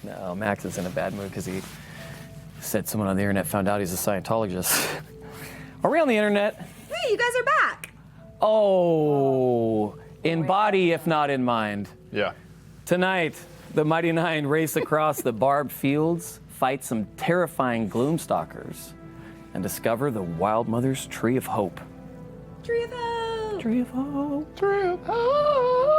No, Max is in a bad mood because he said someone on the internet found out he's a Scientologist. Are we on the internet? Hey, you guys are back. Oh, in body if not in mind. Yeah. Tonight, the Mighty Nine race across the barbed fields, fight some terrifying gloomstalkers, and discover the Wild Mother's Tree of Hope. Tree of Hope. Tree of Hope. Tree of Hope.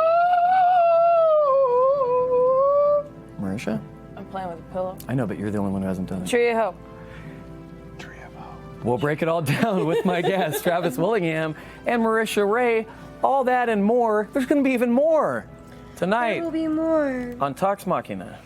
Marisha? I'm playing with a pillow. I know, but you're the only one who hasn't done it. Tree of Hope. Tree of Hope. We'll break it all down with my guests, Travis Willingham and Marisha Ray. All that and more. There's going to be even more tonight There will be more. on Talks Machina.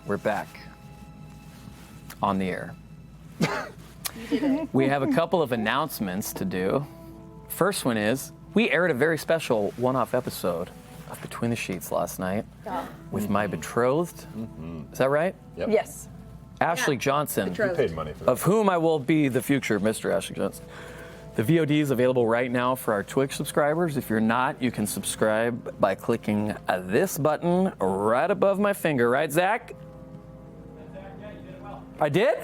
We're back on the air. We have a couple of announcements to do. First one is, we aired a very special one-off episode of Between the Sheets last night with my betrothed. Is that right? Yep. Yes. Ashley Johnson, Betrothed. Paid money for that. of whom I will be the future Mr. Ashley Johnson. The VOD is available right now for our Twitch subscribers. If you're not, you can subscribe by clicking this button right above my finger. Right, Zach? I did?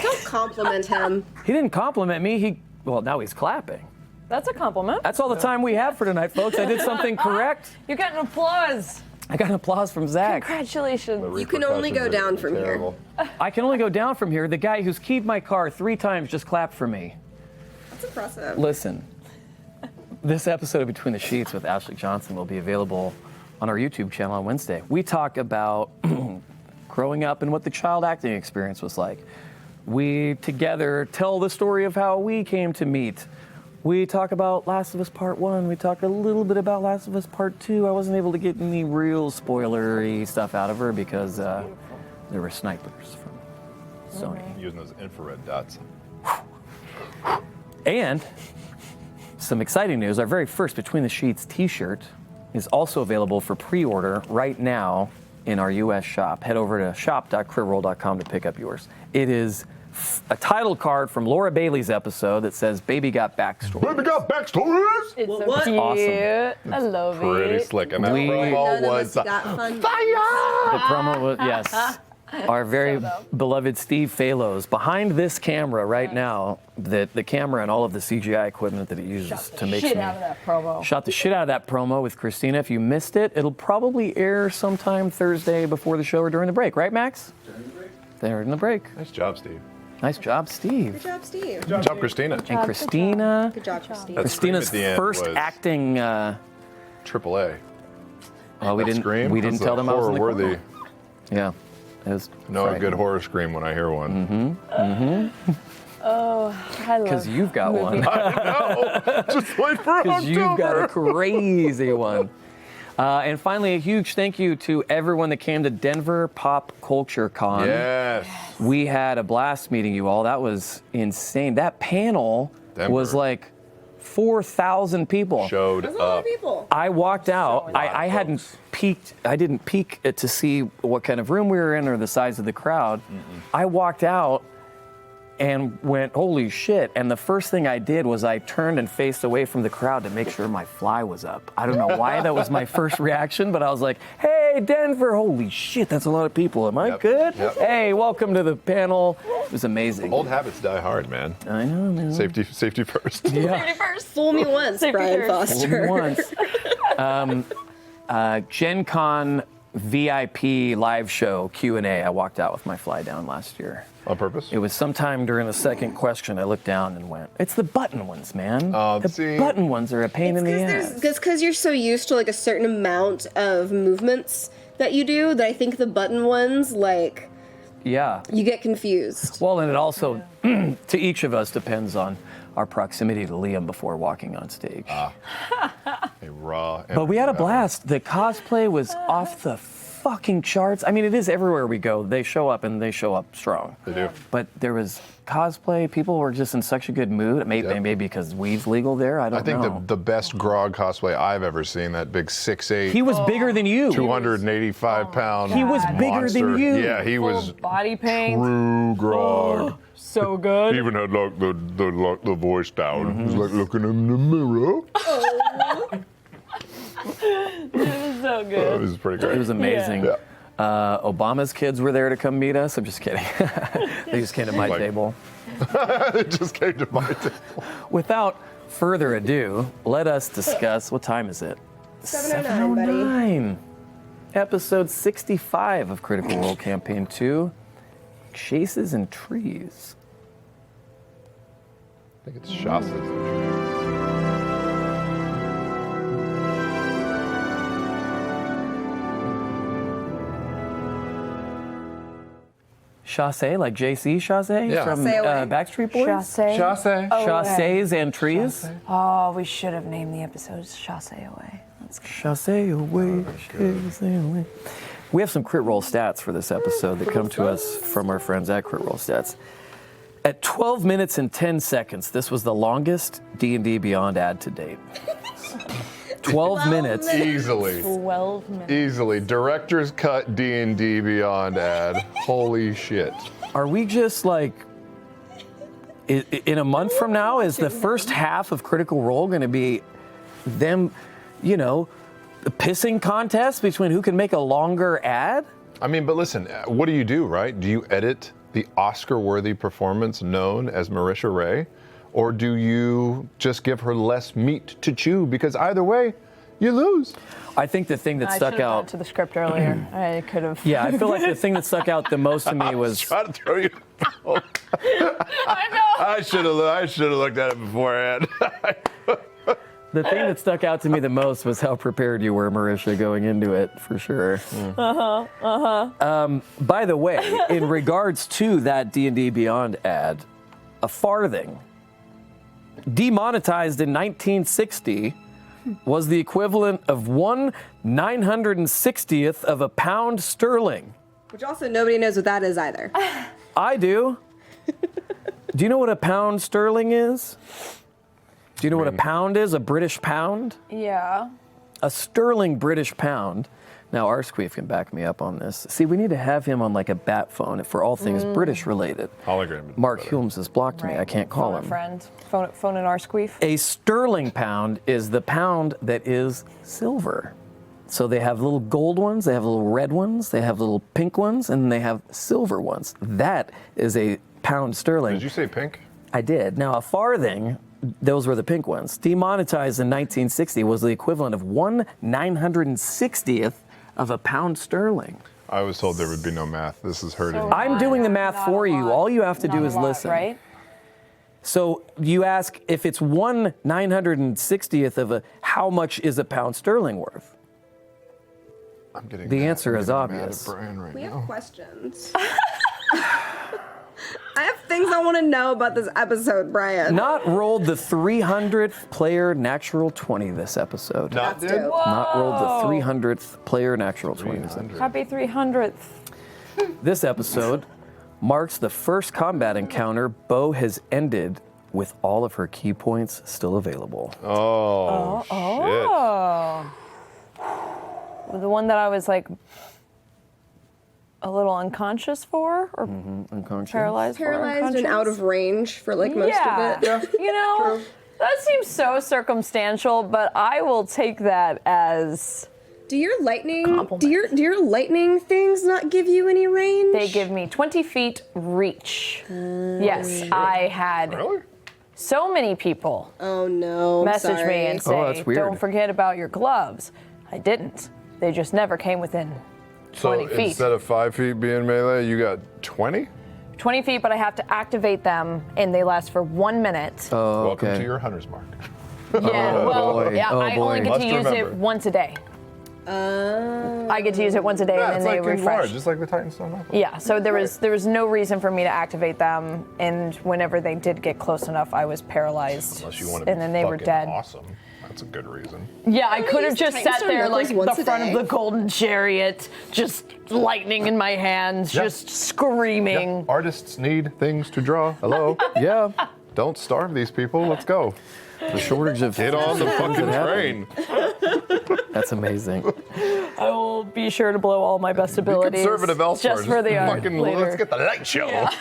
Don't compliment him. He didn't compliment me. Well, now he's clapping. That's a compliment. That's all the time we have for tonight, folks. I did something correct. You got an applause. I got an applause from Zach. Congratulations. You can only go down from here. Terrible. I can only go down from here. The guy who's keyed my car 3 times just clapped for me. That's impressive. Listen, this episode of Between the Sheets with Ashley Johnson will be available on our YouTube channel on Wednesday. We talk about growing up and what the child acting experience was like. We together tell the story of how we came to meet. We talk about Last of Us Part 1. We talk a little bit about Last of Us Part 2. I wasn't able to get any real spoilery stuff out of her because there were snipers from Sony. Using those infrared dots. And some exciting news, our very first Between the Sheets t-shirt is also available for pre-order right now in our US shop. Head over to shop.critworld.com to pick up yours. It is a title card from Laura Bailey's episode that says, "Baby got backstory." Baby got backstories? It's so What? cute. Awesome. I love Pretty it. slick. And that We- promo None of was us got fun. fire! The promo was, yes. Our very beloved Steve Falos behind this camera right now, the camera and all of the CGI equipment that it uses to make Shit me. out of that promo. Shot the shit out of that promo with Christina. If you missed it, it'll probably air sometime Thursday before the show or during the break, right, Max? During the break. Nice job, Steve. Nice job, Steve. Good job, Steve. Good job, Christina. And Christina. Good job, Christine. That scream Christina's at the end first was acting. Triple A. Well, we That didn't. scream, We didn't that's tell a them I was in the horror-worthy. corner. Yeah, it was. Know a frightening. good horror scream when I hear one. Oh, I love Because you've got movie. one. No, just wait for Because you've got a October. crazy one. And finally, a huge thank you to everyone that came to Denver Pop Culture Con. Yes. We had a blast meeting you all. That was insane. That panel Denver. was like 4,000 people. Showed There's a lot up. of people. I walked out. lot of I hadn't folks. peeked. I didn't peek to see what kind of room we were in or the size of the crowd. I walked out and went, holy shit. And the first thing I did was I turned and faced away from the crowd to make sure my fly was up. I don't know why that was my first reaction, but I was like, hey, Denver, holy shit, that's a lot of people. Am I Yep, good? yep. Hey, welcome to the panel. It was amazing. Old habits die hard, man. I know, man. Safety first. Yeah. Fool me once, Safety Brian first. Foster. Once. Gen Con VIP live show Q&A. I walked out with my fly down last year. On purpose? It was sometime during the second question I looked down and went, it's the button ones, man. The see. button ones are a pain in the ass. It's because you're so used to like a certain amount of movements that you do that I think the button ones, like, Yeah. you get confused. Well, and it also, to each of us, depends on our proximity to Liam before walking on stage. A raw. But we had a blast. The cosplay was off the fucking charts. I mean, it is everywhere we go. They show up and they show up strong. They do. But there was cosplay. People were just in such a good mood. Maybe because weed's legal there. I don't know. I think the best Grog cosplay I've ever seen, that big 6'8", He was bigger than you. 285-pound He was bigger than monster. you. Yeah, he was body paint. true Grog. So good. He even had like the voice down. He was like looking in the mirror. So It good. was pretty great. It was amazing. Yeah. Obama's kids were there to come meet us. I'm just kidding. They just came to my Like- table. It just came to my table. Without further ado, let us discuss, what time is it? 7:09, buddy. 7:09. Episode 65 of Critical Role Campaign 2, Chases and Trees. I think it's Shasta's. Chasse, like JC Chasse Yeah. from Chasse away. Backstreet Boys? Chasse. Chasse. Chasses and Trees? Oh, we should have named the episode Chasse Away. That's good. Chasse away, chasse away. We have some crit roll stats for this episode that come to us from our friends at Crit Roll Stats. At 12 minutes and 10 seconds, this was the longest D&D Beyond ad to date. 12 minutes. Easily. 12 minutes. Easily. Director's cut D&D Beyond ad. Holy shit. Are we just like, in a month from now, is the first half of Critical Role going to be them, the pissing contest between who can make a longer ad? I mean, but listen, what do, right? Do you edit the Oscar-worthy performance known as Marisha Ray? Or do you just give her less meat to chew? Because either way, you lose. I think the thing that I stuck should have gone out. to the script earlier. I could have. Yeah, I feel like the thing that stuck out the most to me was. Try to throw you. I know. I should have looked at it beforehand. The thing that stuck out to me the most was how prepared you were, Marisha, going into it, for sure. By the way, in regards to that D&D Beyond ad, a farthing, demonetized in 1960, was the equivalent of 1/960th of a pound sterling. Which also nobody knows what that is either. I do. Do you know what a pound sterling is? Do you know what a pound is? A British pound? Yeah. A sterling British pound. Now, Arsqueef can back me up on this. See, we need to have him on like a bat phone for all things British related. Hologram. Mark Hulmes has blocked me. I can't call Phone him. a friend. Phone an Arsqueef. A sterling pound is the pound that is silver. So they have little gold ones, they have little red ones, they have little pink ones, and they have silver ones. That is a pound sterling. Did you say pink? I did. Now, a farthing, those were the pink ones. Demonetized in 1960 was the equivalent of 1/960th of a pound sterling. I was told there would be no math. This is hurting. So- me. I'm doing the math Not for a you. lot. All you have to Not do a is lot, listen. Right? So you ask if it's 1/960th of a, how much is a pound sterling worth? I'm getting The mad. answer I'm is getting mad obvious. at Brian right We now. have questions. I have things I want to know about this episode, Brian. Not rolled the 300th player natural 20 this episode. Not That's did? dope. Not rolled the Whoa. 300th player natural 20 this episode. Happy 300th. This episode marks the first combat encounter Bo has ended with all of her key points still available. Oh, shit. Oh. The one that I was like a little unconscious for, or Unconscious. paralyzed for? Paralyzed and unconscious? out of range for like most Yeah. of it. You know, that seems so circumstantial, but I will take that as Do your lightning Compliment. do your lightning things not give you any range? they give me 20 feet reach. Yes, I had Really? so many people Oh no. I'm message sorry. me and say, that's weird. don't forget about your gloves. I didn't. They just never came within So 20 feet. instead of 5 feet being melee, you got 20? 20 feet, but I have to activate them, and they last for 1 minute. Oh, Welcome okay. to your hunter's mark. Yeah, well, boy. yeah, Oh, I only boy. get Must to use remember. it once a day. I get to use it once a day, Yeah, and it's then like they in refresh. Large, just like the Titan Stone Knuckle. Yeah, so there was no reason for me to activate them, and whenever they did get close enough, I was paralyzed, Unless you want to and be then they were fucking dead. awesome. That's a good reason. Yeah, I could have use just Titan sat Stone there like Knuckles once the a front day. of the golden chariot, just lightning in my hands, Yeah. just screaming. Yeah, artists need things to draw. Hello. Yeah, Don't starve these people. Let's go. the shortage of Get on the things fucking that happen. train. That's amazing. I will be sure to blow all my best Be abilities conservative elsewhere. just for the art fucking, later. let's get the light show. Yeah,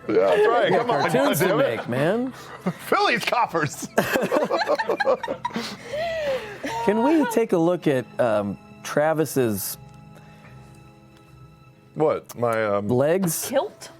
Yeah, that's right. Come on, cartoons to damn it. make, man. Fill these coffers. Can we take a look at Travis's What? My legs? Kilt?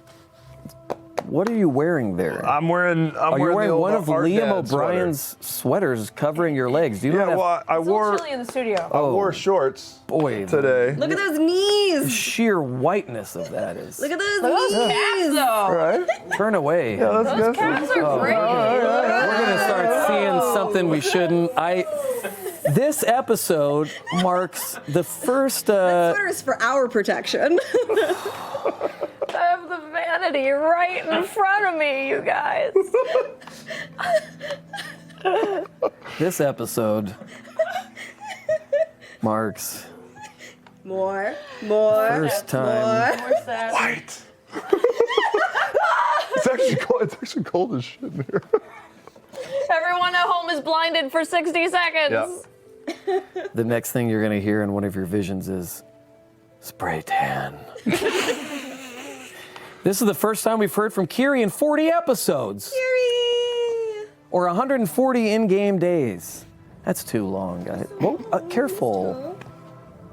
What are you wearing there? I'm wearing. Are you wearing one of Art Liam Dad O'Brien's sweaters covering your legs? Do you sweater. not Yeah, have well, I It's a little wore chilly in the studio. I wore shorts boy, today. Look at those knees. sheer whiteness of that is. Look at those Those knees. calves, though. Right? Turn away. Yeah, that's Those good. calves are great. We're gonna start seeing something we shouldn't. This episode marks the first. Sweater is for our protection. I have the vanity right in front of me, you guys. This episode marks More. first time. White. It's actually cold. It's actually cold as shit in here. Everyone at home is blinded for 60 seconds. Yeah. The next thing you're gonna hear in one of your visions is spray tan. This is the first time we've heard from Kiri in 40 episodes. Yuri. Or 140 in-game days. That's too long, guys. Whoa, careful.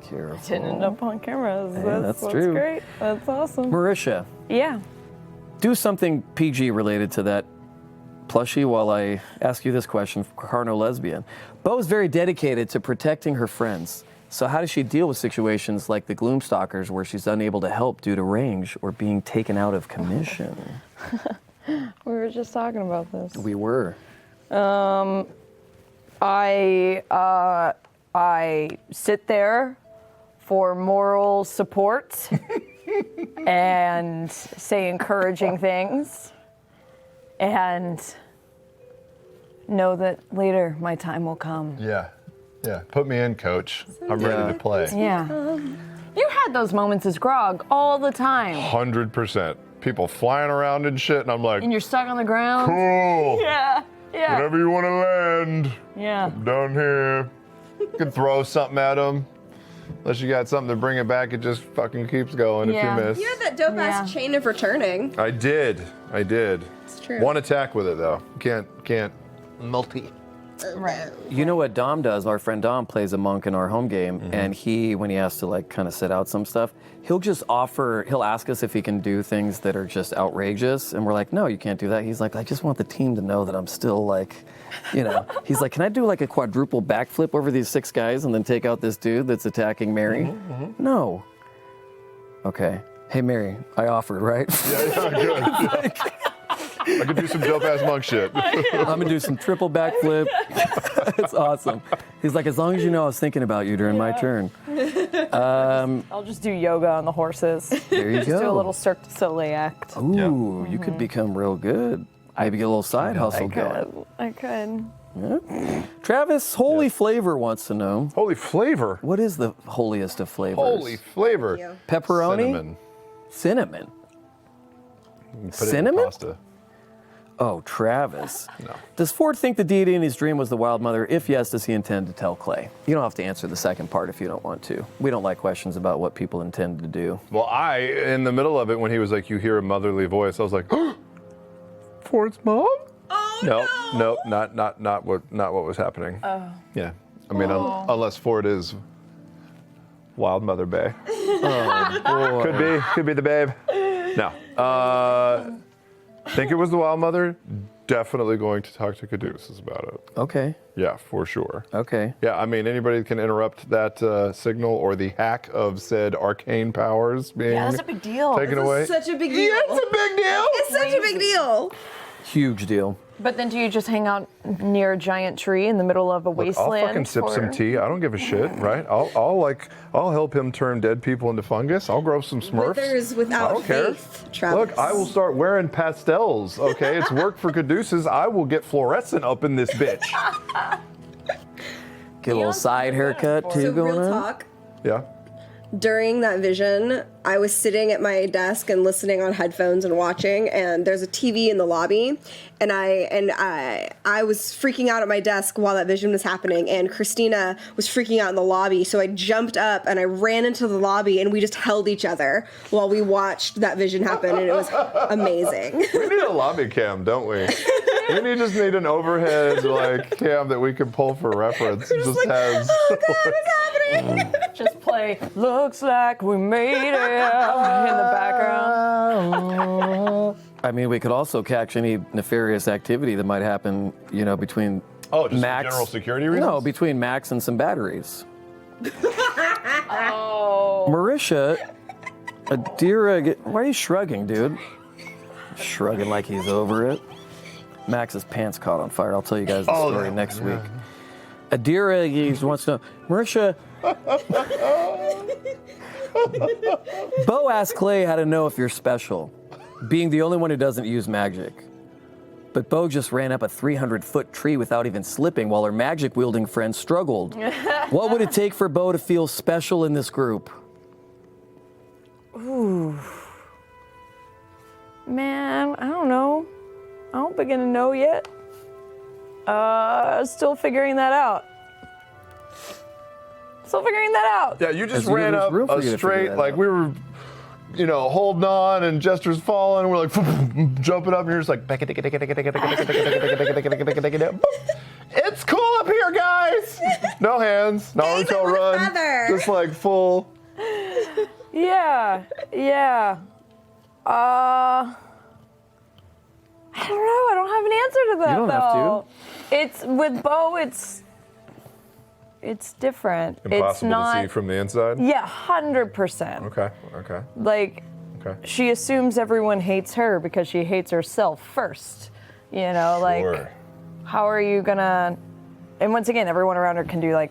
Careful. Didn't end up on cameras. Yeah, that's true. Great. That's awesome. Marisha, Yeah. do something PG related to that plushie while I ask you this question, Carno Lesbian. Bo's very dedicated to protecting her friends. So how does she deal with situations like the Gloomstalkers where she's unable to help due to range or being taken out of commission? We were just talking about this. We were. I sit there for moral support and say encouraging things and know that later my time will come. Yeah. Yeah. Put me in, coach. I'm ready to play. Yeah. You had those moments as Grog all the time. 100%. People flying around and shit, and I'm like, And you're stuck on the ground. cool. Yeah. Yeah. Whenever you want to land, Yeah. down here. You can throw something at them. Unless you got something to bring it back, it just fucking keeps going Yeah. if you miss. You had that dope ass chain of returning. I did. It's true. One attack with it though. Can't multi. Right. You know what Dom does? Our friend Dom plays a monk in our home game, and when he has to like kind of sit out some stuff, he'll ask us if he can do things that are just outrageous, and we're like, no, you can't do that. He's like, I just want the team to know that I'm still like, he's like, can I do like a quadruple backflip over these 6 guys and then take out this dude that's attacking Mary? No. Okay. Hey, Mary, I offered, right? Yeah, good. I could do some dope ass monk shit. I'm gonna do some triple backflip. It's awesome. He's like, as long as you know I was thinking about you during my turn. I'll just do yoga on the horses. There you Just go. do a little Cirque du Soleil act. Ooh, you could become real good. Maybe get a little side hustle going. I could. Travis, Holy Flavor wants to know, Holy flavor. what is the holiest of flavors? Holy flavor. Yeah. Pepperoni? Cinnamon. Cinnamon. Put it in Cinnamon? pasta. Oh, Travis. No. Does Ford think the deity in his dream was the Wild Mother? If yes, does he intend to tell Clay? You don't have to answer the second part if you don't want to. We don't like questions about what people intend to do. Well, in the middle of it, when he was like, you hear a motherly voice, I was like, Ford's mom? Oh, Nope, not what was happening. Oh. Yeah. I mean, unless Ford is Wild Mother Bay. Oh, boy. Could be the babe. No. Think it was the Wild Mother. Definitely going to talk to Caduceus about it. Okay. Yeah, for sure. Okay. Yeah, I mean, anybody can interrupt that signal or the hack of said arcane powers being That's a big deal. taken away. Such a big deal. Yeah, it's a big deal. It's such a big deal. Huge deal. But then do you just hang out near a giant tree in the middle of a Look, wasteland? I'll fucking sip some tea. I don't give a shit, right? I'll help him turn dead people into fungus. I'll grow some Smurfs. Withers without I don't care. faith, Travis. Look, I will start wearing pastels. Okay, it's work for Caduceus. I will get fluorescent up in this bitch. Get a little side haircut too So going real on. talk. Yeah. During that vision, I was sitting at my desk and listening on headphones and watching, and there's a TV in the lobby, and I was freaking out at my desk while that vision was happening, and Christina was freaking out in the lobby, so I jumped up and I ran into the lobby, and we just held each other while we watched that vision happen, and it was amazing. We need a lobby cam, don't we? Just need an overhead cam that we can pull for reference. We're just like, has oh God, what's happening? Just play, looks like we made it in the background. I mean, we could also catch any nefarious activity that might happen, between just Max. for general security reasons? No, between Max and some batteries. Oh. Marisha, Adira, why are you shrugging, dude? Shrugging like he's over it. Max's pants caught on fire. I'll tell you guys the story next week. Adira wants to know, Marisha. Bo asked Clay how to know if you're special, being the only one who doesn't use magic. But Bo just ran up a 300-foot tree without even slipping while her magic-wielding friend struggled. What would it take for Bo to feel special in this group? Ooh. Man, I don't know. I don't begin to know yet. Still figuring that out. Yeah, you just There's ran up room for you a to straight, figure that out. we were, holding on and Jester's falling, and we're like jumping up, and you're just like, it's cool up here, guys. No hands, Naruto run, feather. just like full. Yeah. I don't know. I don't have an answer to that. You don't have though. It's with Bo. It's different. It's Impossible not. to see from the inside. Yeah, 100%. Okay. Like, she assumes everyone hates her because she hates herself first. Sure. How are you gonna? And once again, everyone around her can do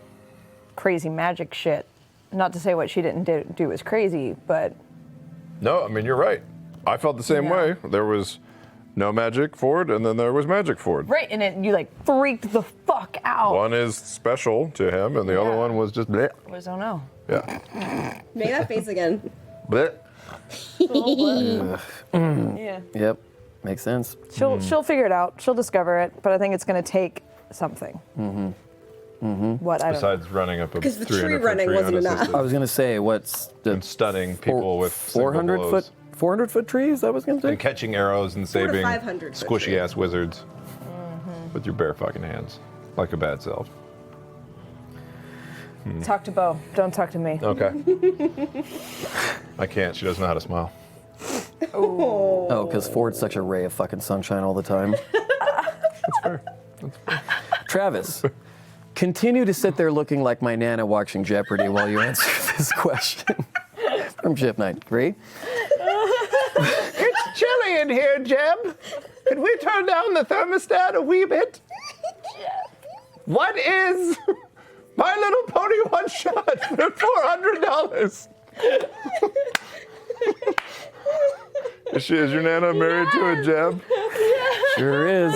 crazy magic shit. Not to say what she didn't do was crazy, but. No, I mean you're right. I felt the same way. There was no magic for it, and then there was magic for it. Right, and you freaked the fuck out. One is special to him, and the other one was just bleh. I don't know. Yeah. Make that face again. Bleh. Yeah. Yep, makes sense. She'll figure it out. She'll discover it, but I think it's going to take something. What I don't know. Besides running up a 'Cause the 300 tree running wasn't enough. I was gonna say, what's the and stunning people with 400 single foot blows. 400-foot trees? That was gonna And take. catching arrows and 400 to saving 500 foot squishy tree. ass wizards with your bare fucking hands, like a bad self. Talk to Bo. Don't talk to me. Okay. I can't. She doesn't know how to smile. Oh, because Ford's such a ray of fucking sunshine all the time. That's fair. Travis, continue to sit there looking like my Nana watching Jeopardy while you answer this question. From Chip Knight. Great. It's chilly in here, Jeb. Could we turn down the thermostat a wee bit? What is My Little Pony one shot for $400? Is your Nana married to a Jeb? Sure is.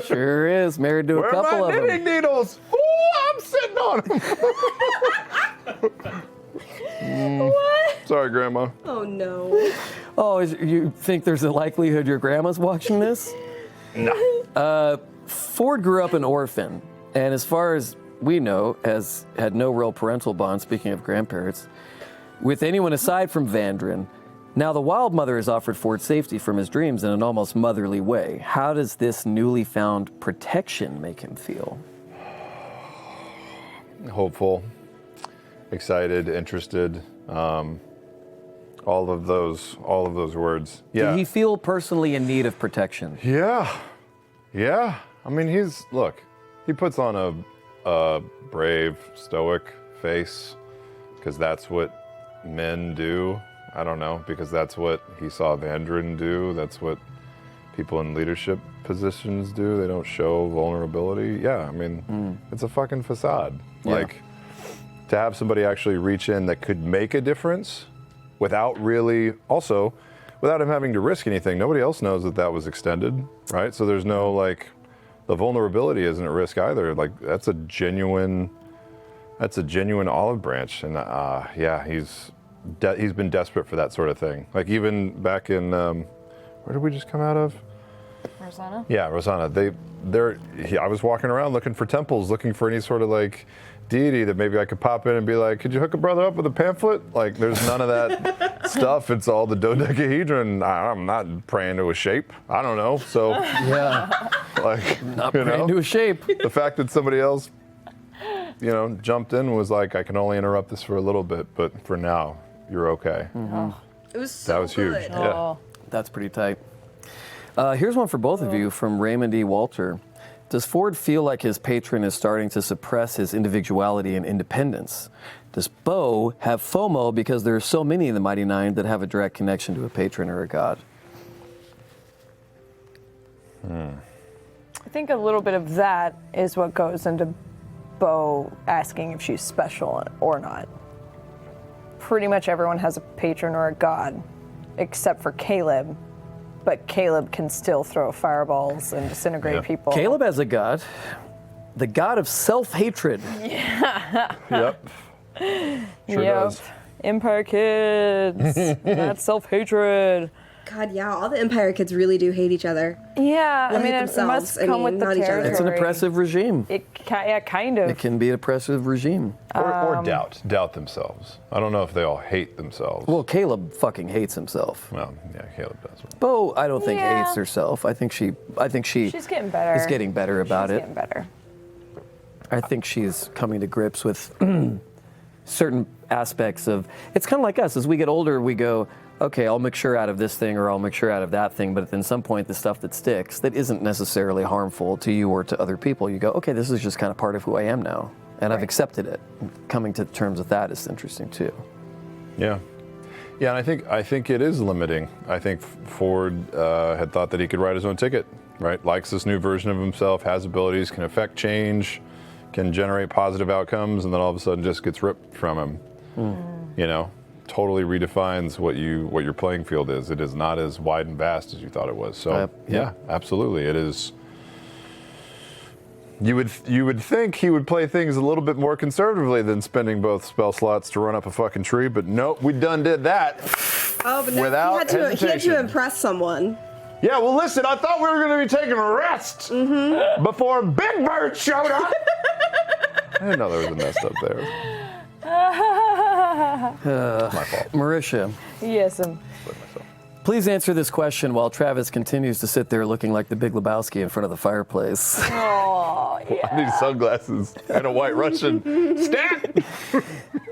Sure is. Married to a Where are couple my of knitting them. needles? Ooh, I'm sitting on them. Sorry, Grandma. Oh no. Oh, you think there's a likelihood your grandma's watching this? No. Ford grew up an orphan, and as far as we know, has had no real parental bond, speaking of grandparents, with anyone aside from Vandrin. Now, the Wild Mother has offered Ford safety from his dreams in an almost motherly way. How does this newly found protection make him feel? Hopeful, excited, interested, all of those words. Yeah. Did he feel personally in need of protection? Yeah. I mean, he puts on a brave, stoic face because that's what men do. I don't know, because that's what he saw Vandrin do. That's what people in leadership positions do. They don't show vulnerability. Yeah, I mean, it's a fucking facade. Yeah. Like, to have somebody actually reach in that could make a difference without really, also, without him having to risk anything. Nobody else knows that that was extended, right? So there's no, like, the vulnerability isn't at risk either. Like, that's a genuine olive branch. And yeah, he's been desperate for that sort of thing. Like, even back in, where did we just come out of? Rosanna? Yeah, Rosanna. I was walking around looking for temples, looking for any sort of like deity that maybe I could pop in and be like, could you hook a brother up with a pamphlet? Like, there's none of that stuff. It's all the dodecahedron. I'm not praying to a shape. I don't know. So, Yeah. like, Not praying to a shape. the fact that somebody else, jumped in was like, I can only interrupt this for a little bit, but for now, you're okay. It was so That was huge. good. Yeah. That's pretty tight. Here's one for both of you from Raymond E. Walter. Does Ford feel like his patron is starting to suppress his individuality and independence? Does Bo have FOMO because there are so many in the Mighty Nine that have a direct connection to a patron or a god? I think a little bit of that is what goes into Bo asking if she's special or not. Pretty much everyone has a patron or a god, except for Caleb. But Caleb can still throw fireballs and disintegrate people. Caleb has a god, the god of self-hatred. Yep. Sure does. Empire kids. That's self-hatred. God, yeah, all the Empire kids really do hate each other. Yeah, Well, I mean, hate it must themselves. I come mean, with the not each other. territory. It's an oppressive regime. Yeah, kind of. It can be an oppressive regime. Or doubt themselves. I don't know if they all hate themselves. Well, Caleb fucking hates himself. Well, yeah, Caleb does. Bo, I don't think Yeah. hates herself. I think she She's getting better. is getting better about She's it. getting better. I think she's coming to grips with certain aspects of. It's kind of like us. As we get older, we go, okay, I'll mature out of this thing or I'll mature out of that thing. But at some point, the stuff that sticks that isn't necessarily harmful to you or to other people, you go, okay, this is just kind of part of who I am now, and I've accepted it. Coming to terms with that is interesting too. Yeah. Yeah, and I think it is limiting. I think Ford had thought that he could write his own ticket, right? Likes this new version of himself, has abilities, can affect change, can generate positive outcomes, and then all of a sudden just gets ripped from him. Totally redefines what your playing field is. It is not as wide and vast as you thought it was. So yeah, absolutely, it is. You would think he would play things a little bit more conservatively than spending both spell slots to run up a fucking tree, but nope, we done did that. Oh, but no, Without he had hesitation. to impress someone. Yeah, well, listen, I thought we were going to be taking a rest before Big Bird showed up. I didn't know there was a nest up there. My fault. Marisha, Yes. Blame myself. please answer this question while Travis continues to sit there looking like the Big Lebowski in front of the fireplace. Oh, yeah. I need sunglasses and a white Russian. Stat!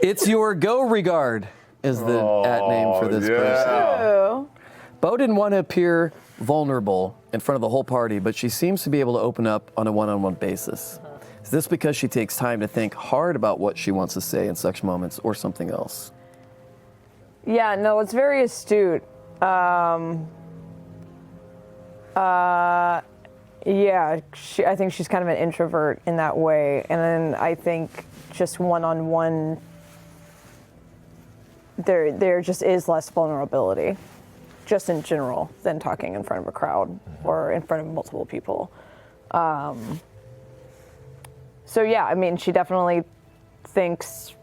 It's your go regard is the at name for this person. Oh. Bo didn't want to appear vulnerable in front of the whole party, but she seems to be able to open up on a one-on-one basis. Is this because she takes time to think hard about what she wants to say in such moments, or something else? Yeah, no, it's very astute. Yeah, I think she's kind of an introvert in that way. And then I think just one-on-one, there just is less vulnerability, just in general, than talking in front of a crowd or in front of multiple people. So yeah, I mean, she definitely takes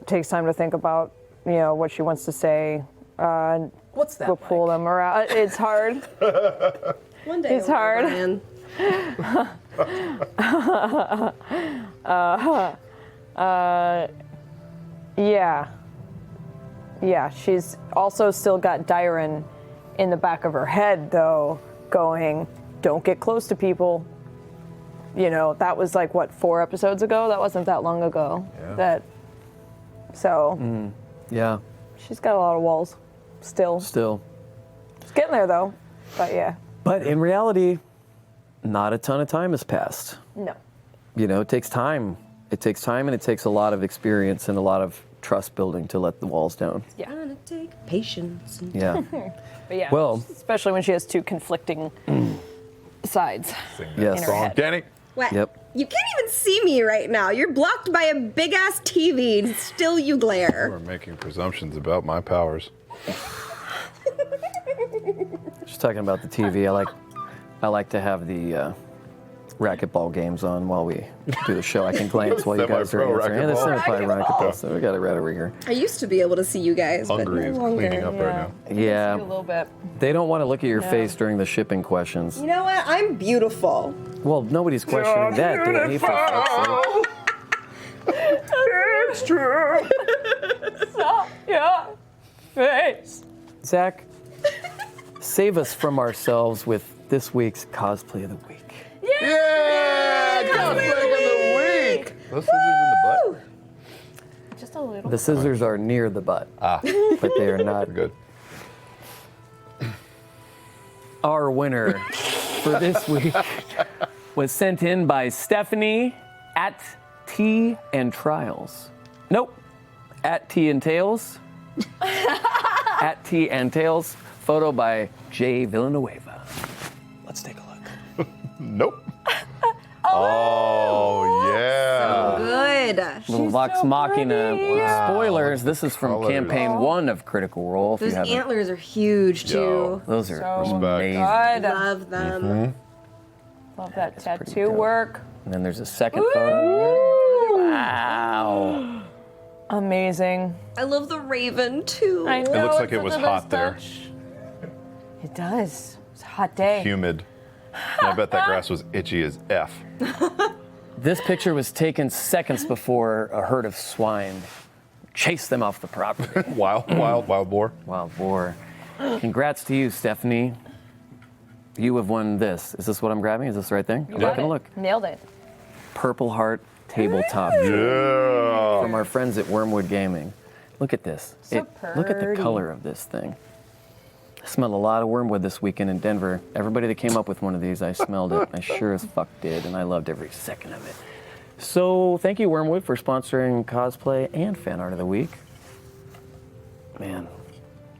time to think about, what she wants to say. What's that We'll pull them around. It's hard. One day It's hard. Ryan. Yeah, she's also still got Dyron in the back of her head, though, going, don't get close to people. That was like, 4 episodes ago? That wasn't that long ago. Yeah. Yeah, She's got a lot of walls still. It's getting there, though. But yeah. but in reality, not a ton of time has passed. No. It takes time. It takes time, and it takes a lot of experience and a lot of trust building to let the walls down. Gonna take patience. Yeah. But yeah, Well- especially when she has two conflicting sides. Sing Yes. that song. head. Danny? What? Yep. You can't even see me right now. You're blocked by a big ass TV, and still you You glare. are making presumptions about my powers. Just talking about the TV. I like to have the racquetball games on while we do the show. I can glance while you guys are Semi-pro answering. Yeah, the racquetball. semi-pro racquetball. So we got it right over here. I used to be able to see you guys, Hungry but is no longer. cleaning up right now. A Yeah. little bit. They don't want to look at your face during the shipping questions. You know what? I'm beautiful. Well, nobody's questioning that, Danny, for fuck's sake. It's true. Yeah. Face. Zach, save us from ourselves with this week's cosplay of the week. Yeah! Cosplay of the week! Those scissors in the butt? Just a little. The scissors are near the butt, but they are not. Good. Our winner for this week was sent in by Stephanie at Tea and Trials. Nope, at Tea and Tails. At Tea and Tails. Photo by Jay Villanueva. Let's take a look. Nope. Oh, yeah. Good. Little Vox so Machina. pretty. Spoilers. This is from Colors. campaign 1 of Critical Role. If Those you haven't, antlers are huge too. Yo. those are So amazing. good. Love them. Love that pretty tattoo dope. work. And then there's a second photo. Wow. Amazing. I love the raven too. I know. It looks like it's it was such a nice hot there. touch. It does. It's a hot day. Humid. And I bet that grass was itchy as F. This picture was taken seconds before a herd of swine chased them off the property. Wild boar. Wild boar. Congrats to you, Stephanie. You have won this. Is this what I'm grabbing? Is this the right thing? I'm Got not gonna it. look. Nailed it. Purple Heart tabletop Yeah. from our friends at Wormwood Gaming. Look at this. So Look at the pretty. color of this thing. I smelled a lot of wormwood this weekend in Denver. Everybody that came up with one of these, I smelled it. I sure as fuck did, and I loved every second of it. So thank you, Wormwood, for sponsoring cosplay and fan art of the week. Man,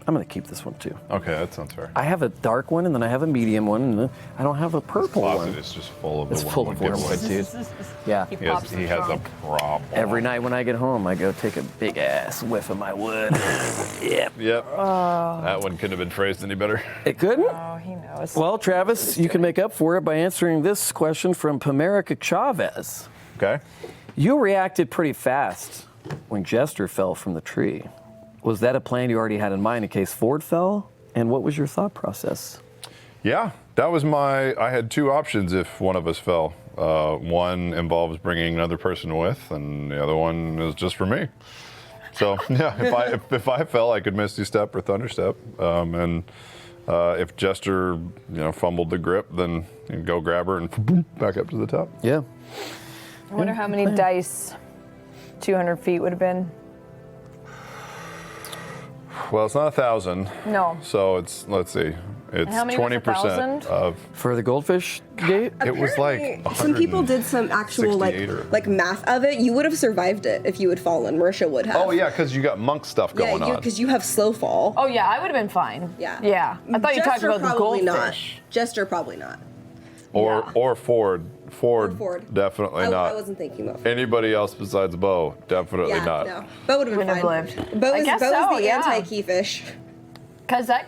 I'm gonna keep this one too. Okay, that sounds fair. I have a dark one, and then I have a medium one, and then I don't have a purple Closet one. is just full of It's the full of wormwood wormwood, giveaways. dude. Yeah. He has a problem. Every night when I get home, I go take a big ass whiff of my wood. Yep. Yep. That one couldn't have been phrased any better. It couldn't? Oh, he knows. Well, Travis, you can make up for it by answering this question from Pamerica Chavez. Okay. You reacted pretty fast when Jester fell from the tree. Was that a plan you already had in mind in case Ford fell? And what was your thought process? Yeah, that was I had two options if one of us fell. One involves bringing another person with, and the other one is just for me. So yeah, if I fell, I could Misty Step or Thunder Step, and if Jester fumbled the grip, then you'd go grab her and boom, back up to the top. Yeah. I wonder how many dice 200 feet would have been. Well, it's not 1,000. No. So let's see, it's how many was 20% 1,000? of. For the goldfish gate? It was like Apparently, some people did some actual 168 or- like math of it. You would have survived it if you had fallen. Marisha would have. Oh yeah, because you got monk stuff going on. because you have slow fall. Oh, yeah, I would have been fine. Yeah. Yeah. I thought you talked Jester about the probably goldfish. Not. Jester probably not. Or Ford. Ford. Ford. Definitely I not. wasn't thinking about. Anybody else besides Bo? Definitely Yeah, not. no. Bo would have been Wouldn't have fine. lived. Bo I is, guess Bo so, is the yeah. anti-keyfish. Because that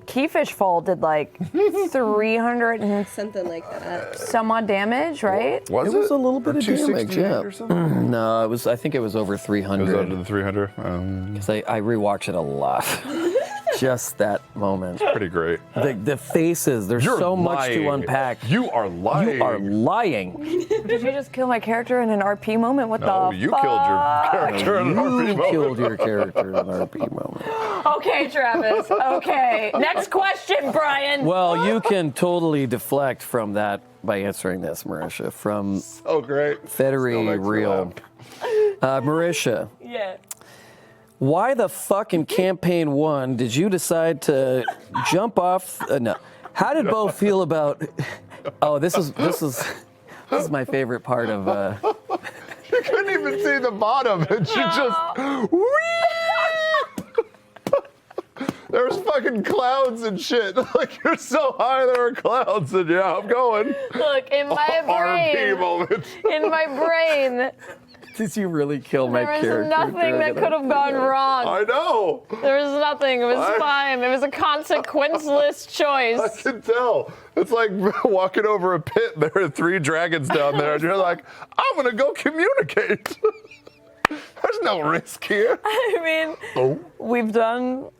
keyfish fall did like 300 and Something like that. some odd damage, right? Was It was a little bit Or of damage, 268 yeah. or something? No, I think it was over It was 300. under the 300. Because I rewatched it a lot. Just that moment. Pretty great. The faces, there's You're so much to lying. unpack. You are lying. You are lying. Did you just kill my character in an RP moment? What No, the you fuck? killed your character in an RP You moment. killed your character in an RP moment. Okay, Travis. Okay. Next question, Brian. Well, you can totally deflect from that by answering this, Marisha. From Oh, great. Still Federy makes me Real. Marisha, Yeah. why the fuck in campaign 1 did you decide to jump off? No. How did Bo feel about? Oh, this is my favorite part of. You couldn't even see the bottom, and she just. There's fucking clouds and shit. Like, you're so high, there are clouds, and yeah, I'm going. Look, in my RP brain, moment. in my brain, Did you really kill my there character? was nothing that Dragona? could have gone wrong. I know. There was nothing. It was I- fine. It was a consequenceless I choice. can tell. It's like walking over a pit. There are 3 dragons down there, and you're like, I'm gonna go communicate. There's no risk here. I mean, Oh, we've done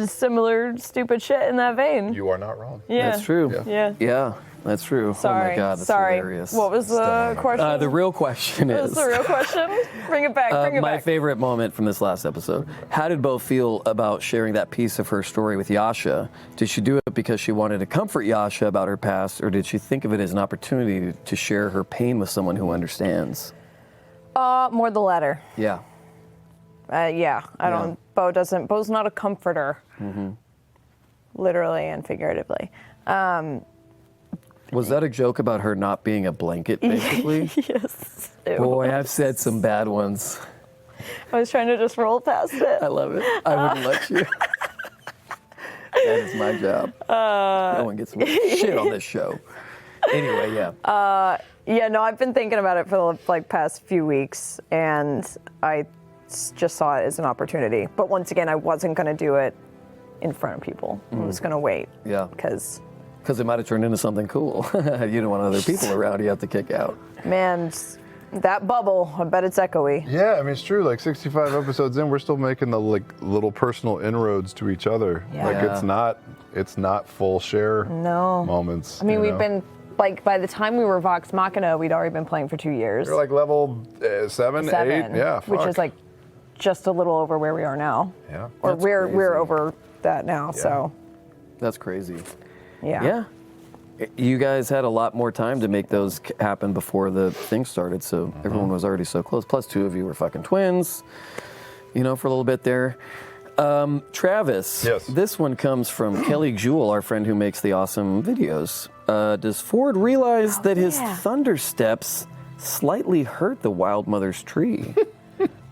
similar stupid shit in that vein. you are not wrong. Yeah. That's true. Yeah. Yeah, that's true. Sorry. Oh my God, that's Sorry. hilarious. What was the question? The real question What is, was the real question? Bring it back. Bring it my back. favorite moment from this last episode. How did Bo feel about sharing that piece of her story with Yasha? Did she do it because she wanted to comfort Yasha about her past, or did she think of it as an opportunity to share her pain with someone who understands? More the latter. Yeah. Yeah. I don't. Bo's not a comforter. Literally and figuratively. Was that a joke about her not being a blanket, basically? Yes. Boy, I've said some bad ones. I was trying to just roll past it. I love it. I wouldn't let you. That is my job. No one gets shit on this show. Anyway, yeah. Yeah, no, I've been thinking about it for the like past few weeks, and I just saw it as an opportunity. But once again, I wasn't going to do it in front of people. I was going to wait. Yeah. Because, Because it might have turned into something cool. You don't want other people around you have to kick out. man, that bubble, I bet it's echoey. Yeah, I mean, it's true. Like 65 episodes in, we're still making the like little personal inroads to each other. Yeah. Like it's not full share No. moments. I mean, you we've know? been, like, by the time we were Vox Machina, we'd already been playing for 2 years. You're like level 7, 8. Yeah, which fuck. is like just a little over where we are now. Yeah. Or That's we're crazy. over that now, so That's crazy. yeah. Yeah. You guys had a lot more time to make those happen before the thing started, so everyone was already so close. Plus, 2 of you were fucking twins, you know, for a little bit there. Travis, Yes. this one comes from Kelly Jewell, our friend who makes the awesome videos. Does Ford realize that his yeah. thunder steps slightly hurt the Wild Mother's tree?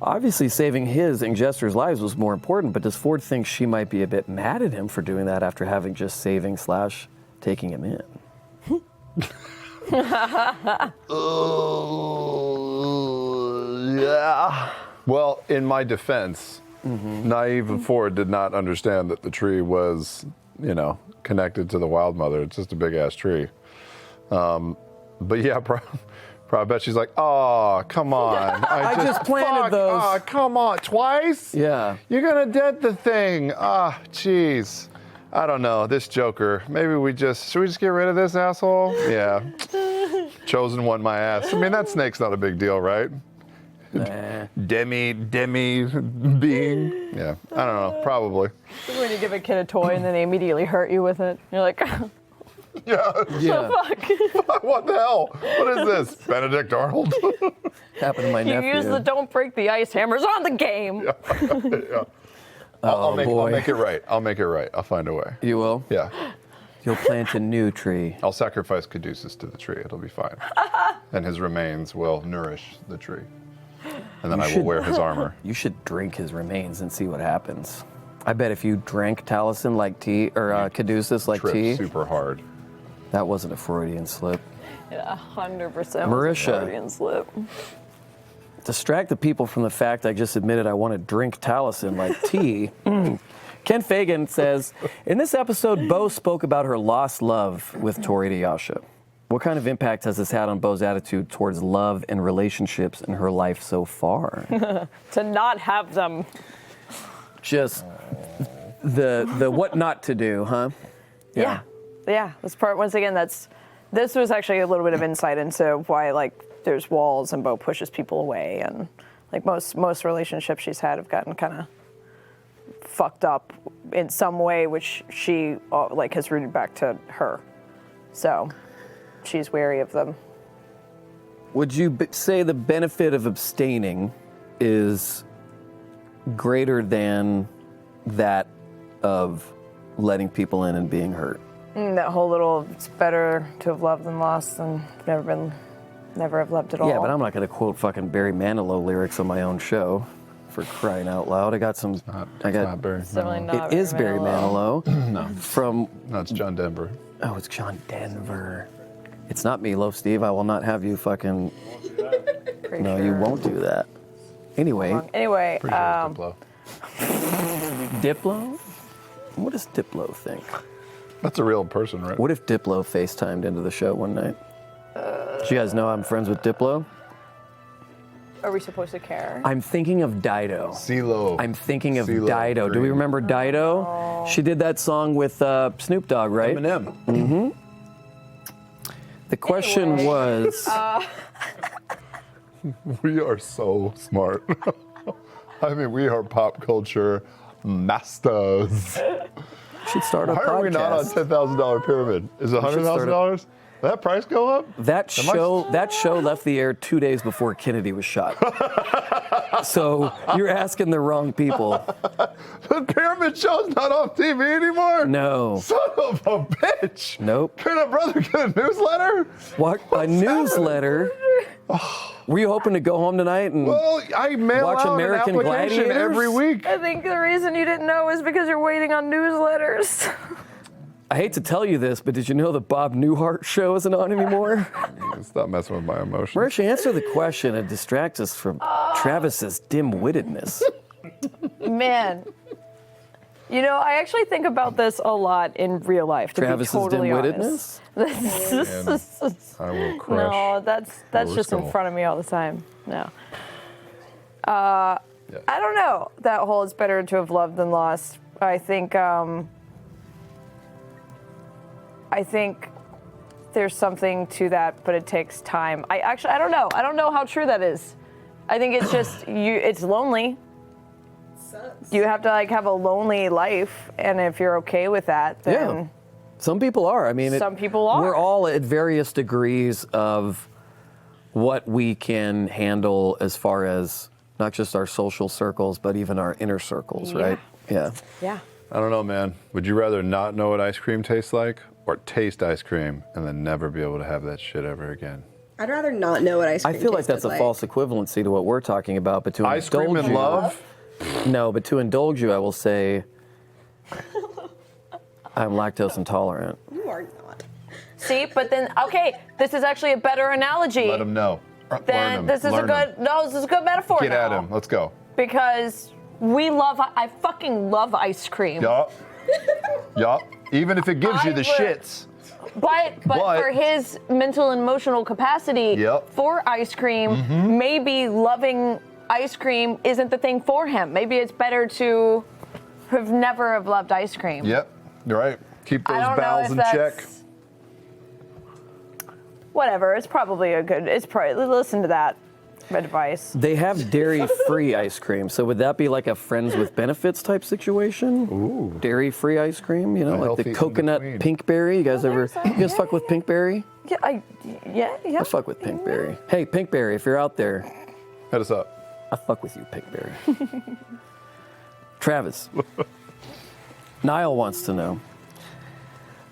Obviously, saving his and Jester's lives was more important, but does Ford think she might be a bit mad at him for doing that after having just saving / taking him in? Yeah. Well, in my defense, naive Ford did not understand that the tree was, you know, connected to the Wild Mother. It's just a big ass tree. But yeah, probably bet she's like, oh, come on. I just planted those. Oh, come on. Twice? Yeah. You're going to dent the thing. Ah, jeez. I don't know. This Joker. Maybe should we just get rid of this asshole? Yeah. Chosen one, my ass. I mean, that snake's not a big deal, right? Nah. Demi being. Yeah. I don't know. Probably. When you give a kid a toy and then they immediately hurt you with it, you're like, Yeah. Yeah. fuck. What the hell? What is this? Benedict Arnold? Happened to my You nephew. use the don't break the ice hammers on the game. Yeah. I'll make it right. I'll make it right. I'll find a way. You will? Yeah. You'll plant a new tree. I'll sacrifice Caduceus to the tree. It'll be fine. And his remains will nourish the tree. And then I will wear his armor. You should drink his remains and see what happens. I bet if you drank Taliesin like tea, or Caduceus like Trip tea, super hard. that wasn't a Freudian slip. Yeah, 100% Marisha. Freudian slip. Distract the people from the fact I just admitted I want to drink Taliesin like tea. Ken Fagan says, in this episode, Bo spoke about her lost love with Tori to Yasha. What kind of impact has this had on Bo's attitude towards love and relationships in her life so far? To not have them. Just the what not to do, huh? Yeah. This part, once again, this was actually a little bit of insight into why, like, there's walls and Bo pushes people away, and like most relationships she's had have gotten kind of fucked up in some way, which she like has rooted back to her. So she's wary of them. Would you say the benefit of abstaining is greater than that of letting people in and being hurt? That whole little, it's better to have loved than lost than never have loved at all. Yeah, but I'm not going to quote fucking Barry Manilow lyrics on my own show. for crying out loud. I got some. It's I got. not Barry. It's definitely not It is Barry Manilow. Manilow. No, From. no, it's John Denver. Oh, it's John Denver. It's not Meatloaf, Steve. I will not have you fucking. Pretty No, sure. you won't do that. Anyway, Anyway, Pretty sure it's Diplo. Diplo. What does Diplo think? That's a real person, right? What if Diplo FaceTimed into the show one night? Do you guys know I'm friends with Diplo? are we supposed to care? I'm thinking of Dido. CeeLo. I'm thinking of CeeLo Dido. Do we Green. remember Dido? She did that song with Snoop Dogg, right? Eminem. The question Anyway. was, We are so smart. I mean, we are pop culture masters. should start a Why are we not on podcast. $10,000 pyramid? Is it should start $100,000? Did that price go up? That show left the air 2 days before Kennedy was shot. So you're asking the wrong people. The pyramid show's not on TV anymore? No. Son of a bitch. Nope. Can a brother get a newsletter? What? A newsletter? Were you hoping to go home tonight and Well, I mail Watch out American an application Gladiators? every week. I think the reason you didn't know is because you're waiting on newsletters. I hate to tell you this, but did you know the Bob Newhart show isn't on anymore? Stop messing with my emotions. Marisha, answer the question and distract us from Travis's dim-wittedness. Man. You know, I actually think about this a lot in real life, to Travis's be totally dim-wittedness? honest. I will crush. No, that's just in skull. front of me all the time. No. I don't know. That whole "it's better to have loved than lost." I think there's something to that, but it takes time. I don't know. I don't know how true that is. I think it's just it's lonely. You have to have a lonely life, and if you're okay with that, then Yeah. Some people are. I mean, Some people are. We're all at various degrees of what we can handle as far as not just our social circles, but even our inner circles, right? Yeah. yeah. I don't know, man. Would you rather not know what ice cream tastes like or taste ice cream and then never be able to have that shit ever again? I'd rather not know what ice cream I feel like tasted that's a false equivalency to what we're talking about. But to Ice cream indulge and you, love? No, but to indulge you, I will say I'm lactose intolerant. You are not. See, but then okay, this is actually a better analogy. Let him know. Learn Then him. this is Learn him. this is a good metaphor. Get now. at him. Let's go. Because I fucking love ice cream. Yup. Yup. Even if it gives you I the would- shits. But for his mental and emotional capacity Yep. for ice cream, maybe loving ice cream isn't the thing for him. Maybe it's better to never have loved ice cream. Yep. You're right. Keep I those don't know bowels if in that's check. whatever. It's probably listen to that advice. They have dairy-free ice cream, so would that be like a friends with benefits type situation? Ooh. Dairy-free ice cream, you know, A like healthy the coconut in-between. pinkberry. You guys ever? there's You that. guys fuck with pinkberry? Yeah. I fuck with pinkberry. Hey, pinkberry, if you're out there, Hit us up. I fuck with you, pinkberry. Travis, Niall wants to know.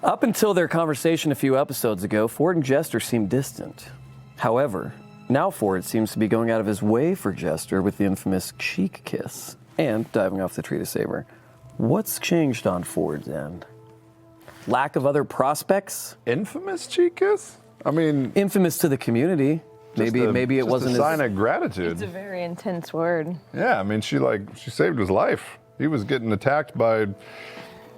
Up until their conversation a few episodes ago, Ford and Jester seemed distant. However, now Ford seems to be going out of his way for Jester with the infamous cheek kiss and diving off the tree to save her. What's changed on Ford's end? Lack of other prospects? Infamous cheek kiss? I mean, Infamous to the community. Maybe it wasn't a sign as of gratitude. It's a very intense word. Yeah, I mean, she saved his life. He was getting attacked by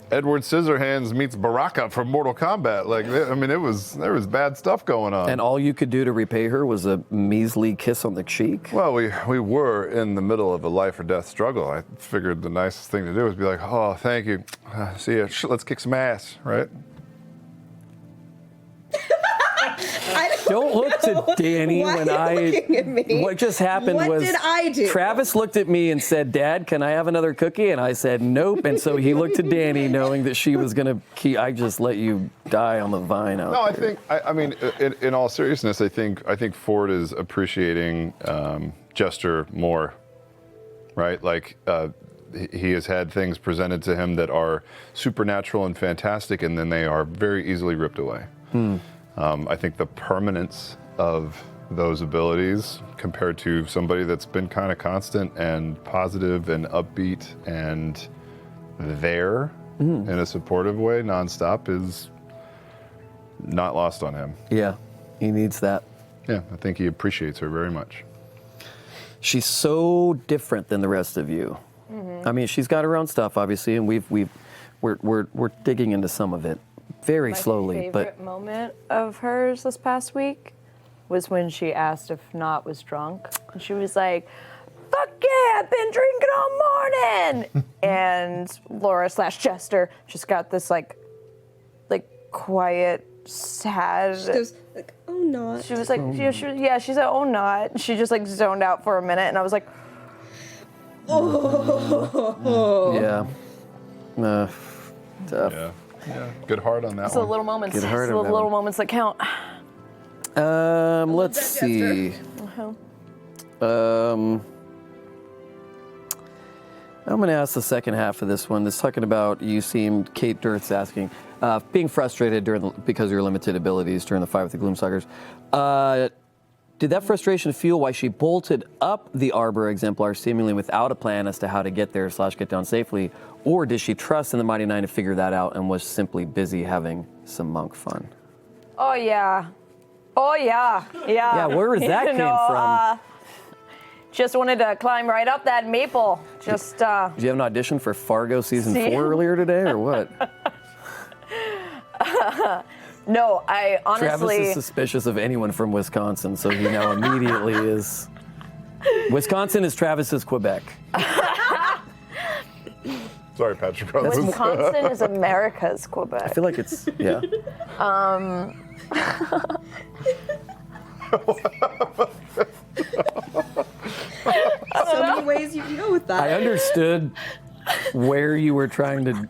Edward Scissorhands meets Baraka from Mortal Kombat. There was bad stuff going on. and all you could do to repay her was a measly kiss on the cheek. Well, we were in the middle of a life or death struggle. I figured the nicest thing to do was be like, oh, thank you. See ya. Let's kick some ass, right? Don't look to Danny Why when are you looking at me? What just happened What was did I do? Travis looked at me and said, "Dad, can I have another cookie?" And I said, "Nope." And so he looked to Danny, knowing that she was gonna. I just let you die on the vine out No, there. I mean, in all seriousness, I think Ford is appreciating Jester more, right? He has had things presented to him that are supernatural and fantastic, and then they are very easily ripped away. I think the permanence of those abilities compared to somebody that's been kind of constant and positive and upbeat and there in a supportive way nonstop is not lost on him. Yeah, he needs that. Yeah, I think he appreciates her very much. She's so different than the rest of you. I mean, she's got her own stuff, obviously, and we're digging into some of it very slowly. My favorite moment of hers this past week was when she asked if Not was drunk, and she was like, "Fuck yeah, I've been drinking all morning." And Laura / Chester just got this like quiet, sad. She goes like, "Oh, not." She was like, she said, "Oh, Not." She just like zoned out for a minute, and I was like, "Oh." Yeah. Tough. Yeah. Good heart on that it's the one. little moments. Get It's hard the on that little one. moments that count. Let's that see. Uh-huh. I'm going to ask the second half of this one. It's talking about, you seemed, Kate Dirt's asking, being frustrated because of your limited abilities during the fight with the Gloomstalkers. Did that frustration fuel why she bolted up the Arbor Exemplar seemingly without a plan as to how to get there / get down safely? Or did she trust in the Mighty Nine to figure that out and was simply busy having some monk fun? Oh yeah. Yeah, where did that came from? Just wanted to climb right up that maple. Just Did you have an audition for Fargo season 4 earlier today, or what? no, I honestly. Travis is suspicious of anyone from Wisconsin, so he now immediately is. Wisconsin is Travis's Quebec. Sorry, Patrick Brothers. Wisconsin is America's Quebec. I feel like it's, yeah. So many ways you can go with that. I understood where you were trying to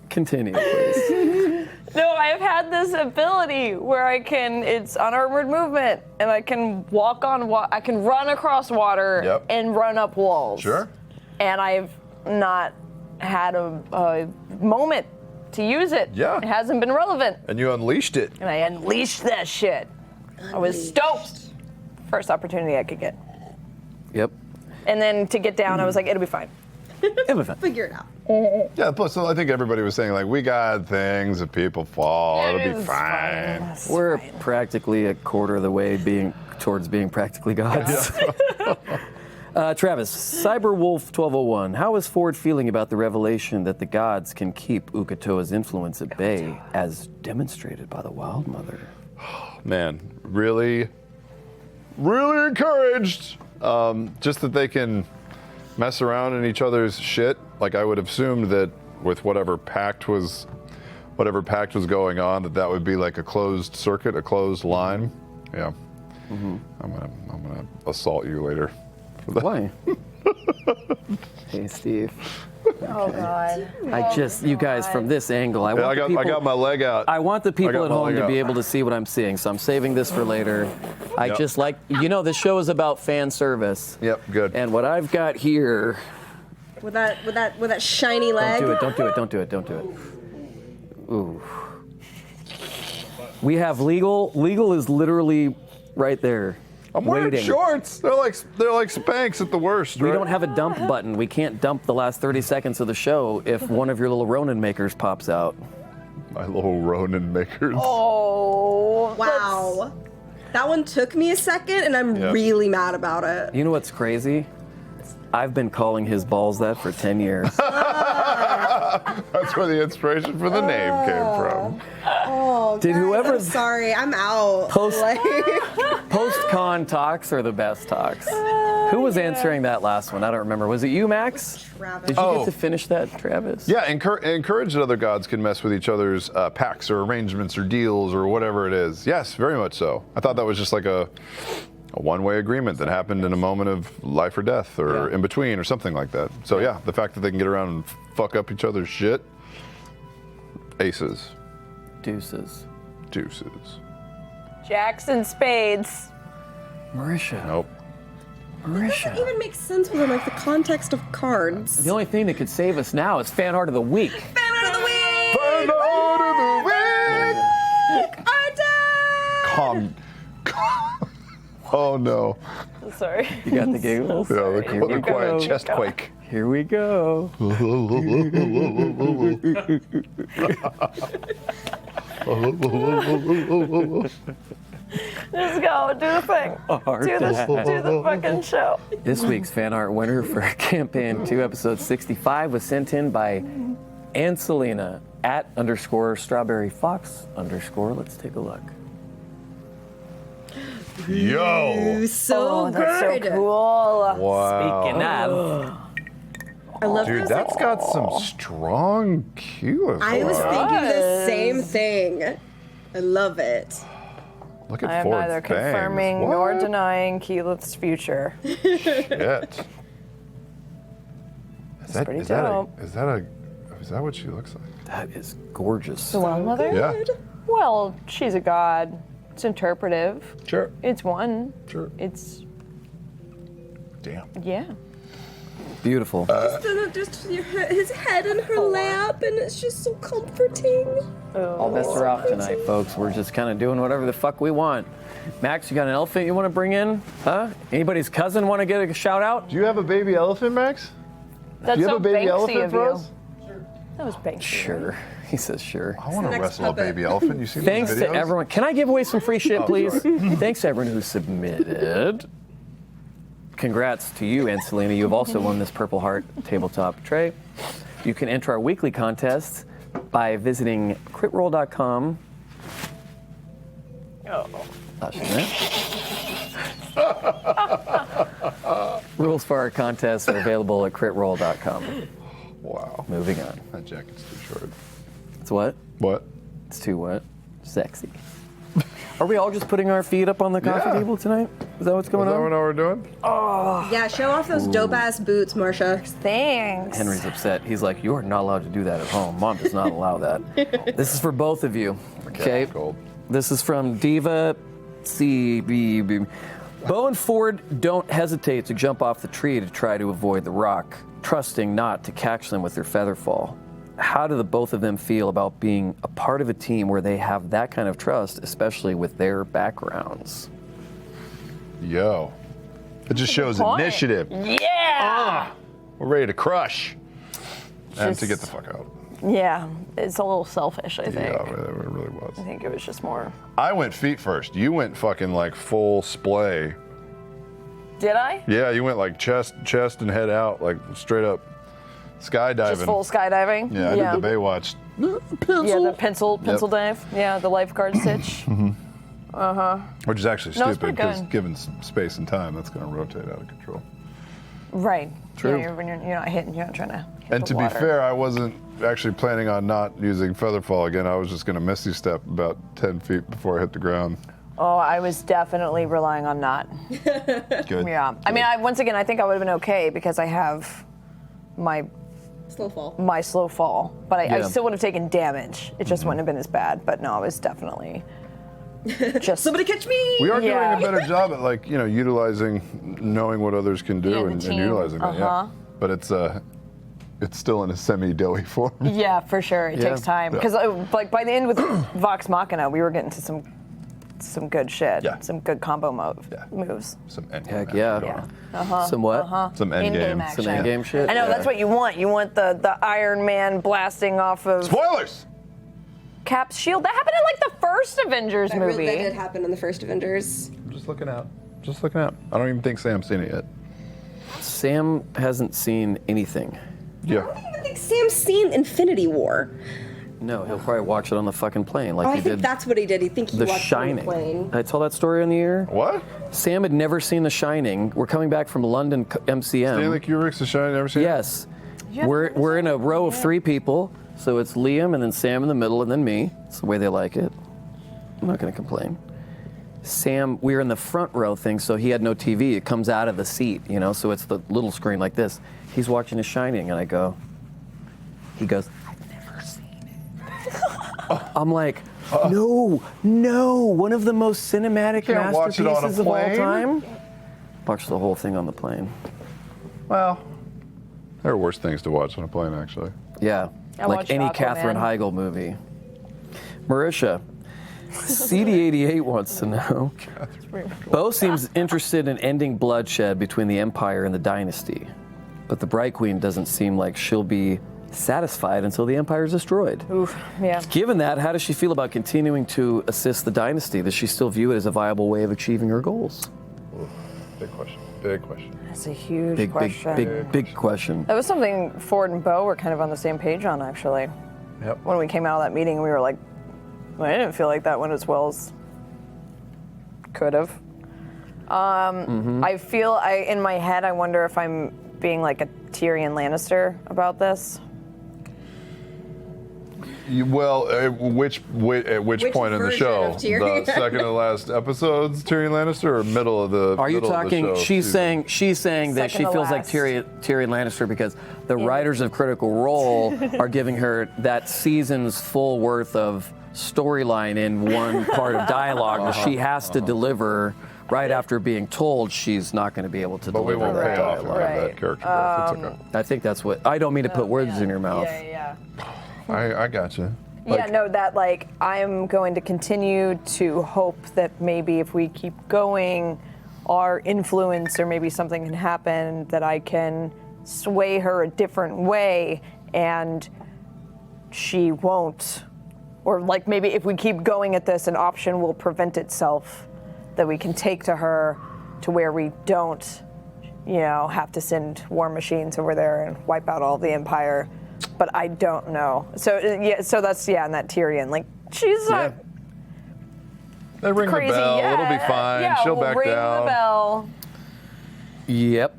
continue, please. No, I've had this ability where it's unarmored movement, and I can walk on I can run across water and run up walls. Sure. And I've not had a moment to use it. Yeah. It hasn't been relevant. And you unleashed it. And I unleashed that shit. I was stoked. First opportunity I could get. Yep. And then to get down, I was like, it'll be fine. It'll be fun. Figure it out. Yeah, plus I think everybody was saying, like, we got things, if people fall, it'll be fine. It's We're fine. practically a quarter of the way towards being practically gods. Travis, Cyberwolf 1201, how is Ford feeling about the revelation that the gods can keep Uk'otoa's influence at bay, as demonstrated by the Wild Mother? Man, really encouraged. Just that they can mess around in each other's shit. Like, I would have assumed that with whatever pact was going on, that would be like a closed circuit, a closed line. Yeah. Mm-hmm. I'm gonna assault you later. For that. Why? Hey, Steve. Oh, God. You guys, from this angle, I got my leg out. I want the people got at my home leg to out. be able to see what I'm seeing, so I'm saving this for later. I Yep. just like, this show is about fan service. Yep, good. And what I've got here. With that shiny leg. Don't do it. Ooh. We have legal. Legal is literally right there. I'm wearing waiting. shorts. They're like Spanx at the worst. We right? don't have a dump button. We can't dump the last 30 seconds of the show if one of your little Ronin makers pops out. My little Ronin makers. Oh. Wow. That one took me a second, and I'm really mad about it. You know what's crazy? I've been calling his balls that for 10 years. That's where the inspiration for the name came from. Oh, Did guys, whoever- I'm sorry, I'm out. Post-con talks are the best talks. Who was answering that last one? I don't remember. Was it you, Max? Travis. Did you get to finish that, Travis? Yeah, encourage that other gods can mess with each other's pacts or arrangements or deals or whatever it is. Yes, very much so. I thought that was just like a one-way agreement that happened in a moment of life or death or in between or something like that. So yeah, the fact that they can get around and fuck up each other's shit, aces. Deuces. Jackson Spades. Marisha. Nope. Marisha. Doesn't even make sense within like the context of cards. The only thing that could save us now is fan art of the week. Fan art of the week! Fan art of the week! Our dad! Calm. Oh no. Sorry. You got the giggles? Yeah, Here we the quiet go. chest quake. Here we go. Let's go. Do the thing. Do the fucking show. This week's fan art winner for Campaign 2, Episode 65 was sent in by Anselina @_strawberryfox_. Let's take a look. Yo. So That's so good. cool. Wow. Speaking of, I love Dude, those, that's got some strong cues. I was on it. thinking the same thing. I love it. Look at I am Ford's neither bangs. confirming nor What? denying Keyleth's future. Shit. Is that, pretty is that dope. is that what she looks like? that is gorgeous. The Well Mother? Yeah. Well, she's a god. It's interpretive. Sure. It's one. Sure. It's, Damn. yeah. Beautiful. Just his head in her lap, and it's just so comforting. All bets are off tonight, folks. We're just kind of doing whatever the fuck we want. Max, you got an elephant you want to bring in? Huh? Anybody's cousin want to get a shout out? Do you have a baby elephant, Max? That's Do you have so a baby Banksy elephant of for you. us? That was Banksy. Sure. He says sure. I want to next wrestle puppet. a baby elephant. You seen Thanks those to videos? everyone. Can I give away some free shit, Oh, please? sorry. Thanks to everyone who submitted. Congrats to you, Anselina. You have also won this Purple Heart tabletop tray. You can enter our weekly contest by visiting critroll.com. Oh. Rules for our contests are available at critroll.com. Wow. Moving on. That jacket's too short. It's what? What? It's too what? Sexy. Are we all just putting our feet up on the coffee Yeah. table tonight? Is that what's going Is that on? what we're doing? Yeah, show off those dope ass boots, Marsha. Thanks. Henry's upset. He's like, you are not allowed to do that at home. Mom does not allow that. This is for both of you. Okay. Gold. This is from Diva CB. Bo and Ford don't hesitate to jump off the tree to try to avoid the rock, trusting not to catch them with their feather fall. How do the both of them feel about being a part of a team where they have that kind of trust, especially with their backgrounds? Yo. It just shows point. initiative. Yeah. We're ready to crush. And to Just- get the fuck out. Yeah. It's a little selfish, I think. Yeah, it really was. I think it was just more. I went feet first. You went fucking like full splay. Did I? Yeah, you went like chest and head out, like straight up skydiving. Just full skydiving? Yeah, I did the Baywatch. Yeah, the pencil dive. Yeah, the lifeguard stitch. Which is actually No, it's stupid pretty because good. given some space and time, that's going to rotate out of control. Right. True. Yeah, when you're not hitting, you're not trying to hit And the to water. be fair, I wasn't actually planning on not using Featherfall again. I was just going to Misty Step about 10 feet before I hit the ground. Oh, I was definitely relying on not. Good. Yeah. I mean, once again, I think I would have been okay because I have my Slow fall. slow fall, but I Yeah. still would have taken damage. It just wouldn't have been as bad. But no, I was definitely just. Somebody catch me! We are Yeah. doing a better job at like, utilizing, knowing what others can do Yeah, the and team. utilizing it. Yeah. But it's still in a semi-doughy form. Yeah, for sure. It Yeah. takes time because, like, by the end with Vox Machina, we were getting to some good shit. Yeah. Some good combo Yeah. moves. Some endgame Heck action yeah. going Yeah. on. Some what? Some In-game endgame. action. Some endgame shit? I know Yeah. that's what you want. You want the Iron Man blasting off of Spoilers! Cap's shield. That happened in like the first Avengers That movie. did happen in the first Avengers. I'm just looking out. Just looking out. I don't even think Sam's seen it yet. Sam hasn't seen anything. Yeah. I think Sam's seen Infinity War. No, he'll probably watch it on the fucking plane like Oh, I he think did that's what he did. He think he The watched it on the Shining. plane. Did I tell that story on the air? What? Sam had never seen The Shining. We're coming back from London MCM. Stanley Kubrick's The Shining, never seen it? Yes. Yeah, We're in a row of 3 people, so it's Liam and then Sam in the middle and then me. It's the way they like it. I'm not going to complain. Sam, we were in the front row thing, so he had no TV. It comes out of the seat, so it's the little screen like this. He's watching The Shining, and he goes, I've never seen it. I'm like, no, one of the most cinematic Can't watch it on a masterpieces of all plane? time. Watch the whole thing on the plane. Well, there are worse things to watch on a plane, actually. Yeah, I like watched any Aquaman. Katherine Heigl movie. Marisha, CD88 wants to know. Bo seems interested in ending bloodshed between the Empire and the Dynasty, but the Bright Queen doesn't seem like she'll be satisfied until the Empire is destroyed. Oof, yeah. Given that, how does she feel about continuing to assist the Dynasty? Does she still view it as a viable way of achieving her goals? Oof, big question. Big question. That's a huge Big question. big question. That was something Ford and Bo were kind of on the same page on, actually. Yep. When we came out of that meeting, we were like, well, I didn't feel like that went as well as could have. I feel, in my head, I wonder if I'm being like a Tyrion Lannister about this. Well, at which point in the version show? of Tyrion? The second to last episodes, Tyrion Lannister, or middle of the? Are you middle of the talking? show She's season? saying that she Second to feels like last. Tyrion Lannister because the writers of Critical Role are giving her that season's full worth of storyline in one part of dialogue that she has to deliver right after being told she's not going to be able to But we deliver won't that pay off dialogue. on that character growth. It's okay. I think that's what. I don't mean to put words in your mouth. Yeah. I got you. Yeah, no, that like I'm going to continue to hope that maybe if we keep going, our influence or maybe something can happen that I can sway her a different way and she won't. Or like maybe if we keep going at this, an option will present itself that we can take to her to where we don't, have to send war machines over there and wipe out all the Empire. But I don't know. So that's in that Tyrion. Like she's not They ring crazy the bell. yet. It'll be fine. Yeah, She'll we'll back ring down. the bell. Yep.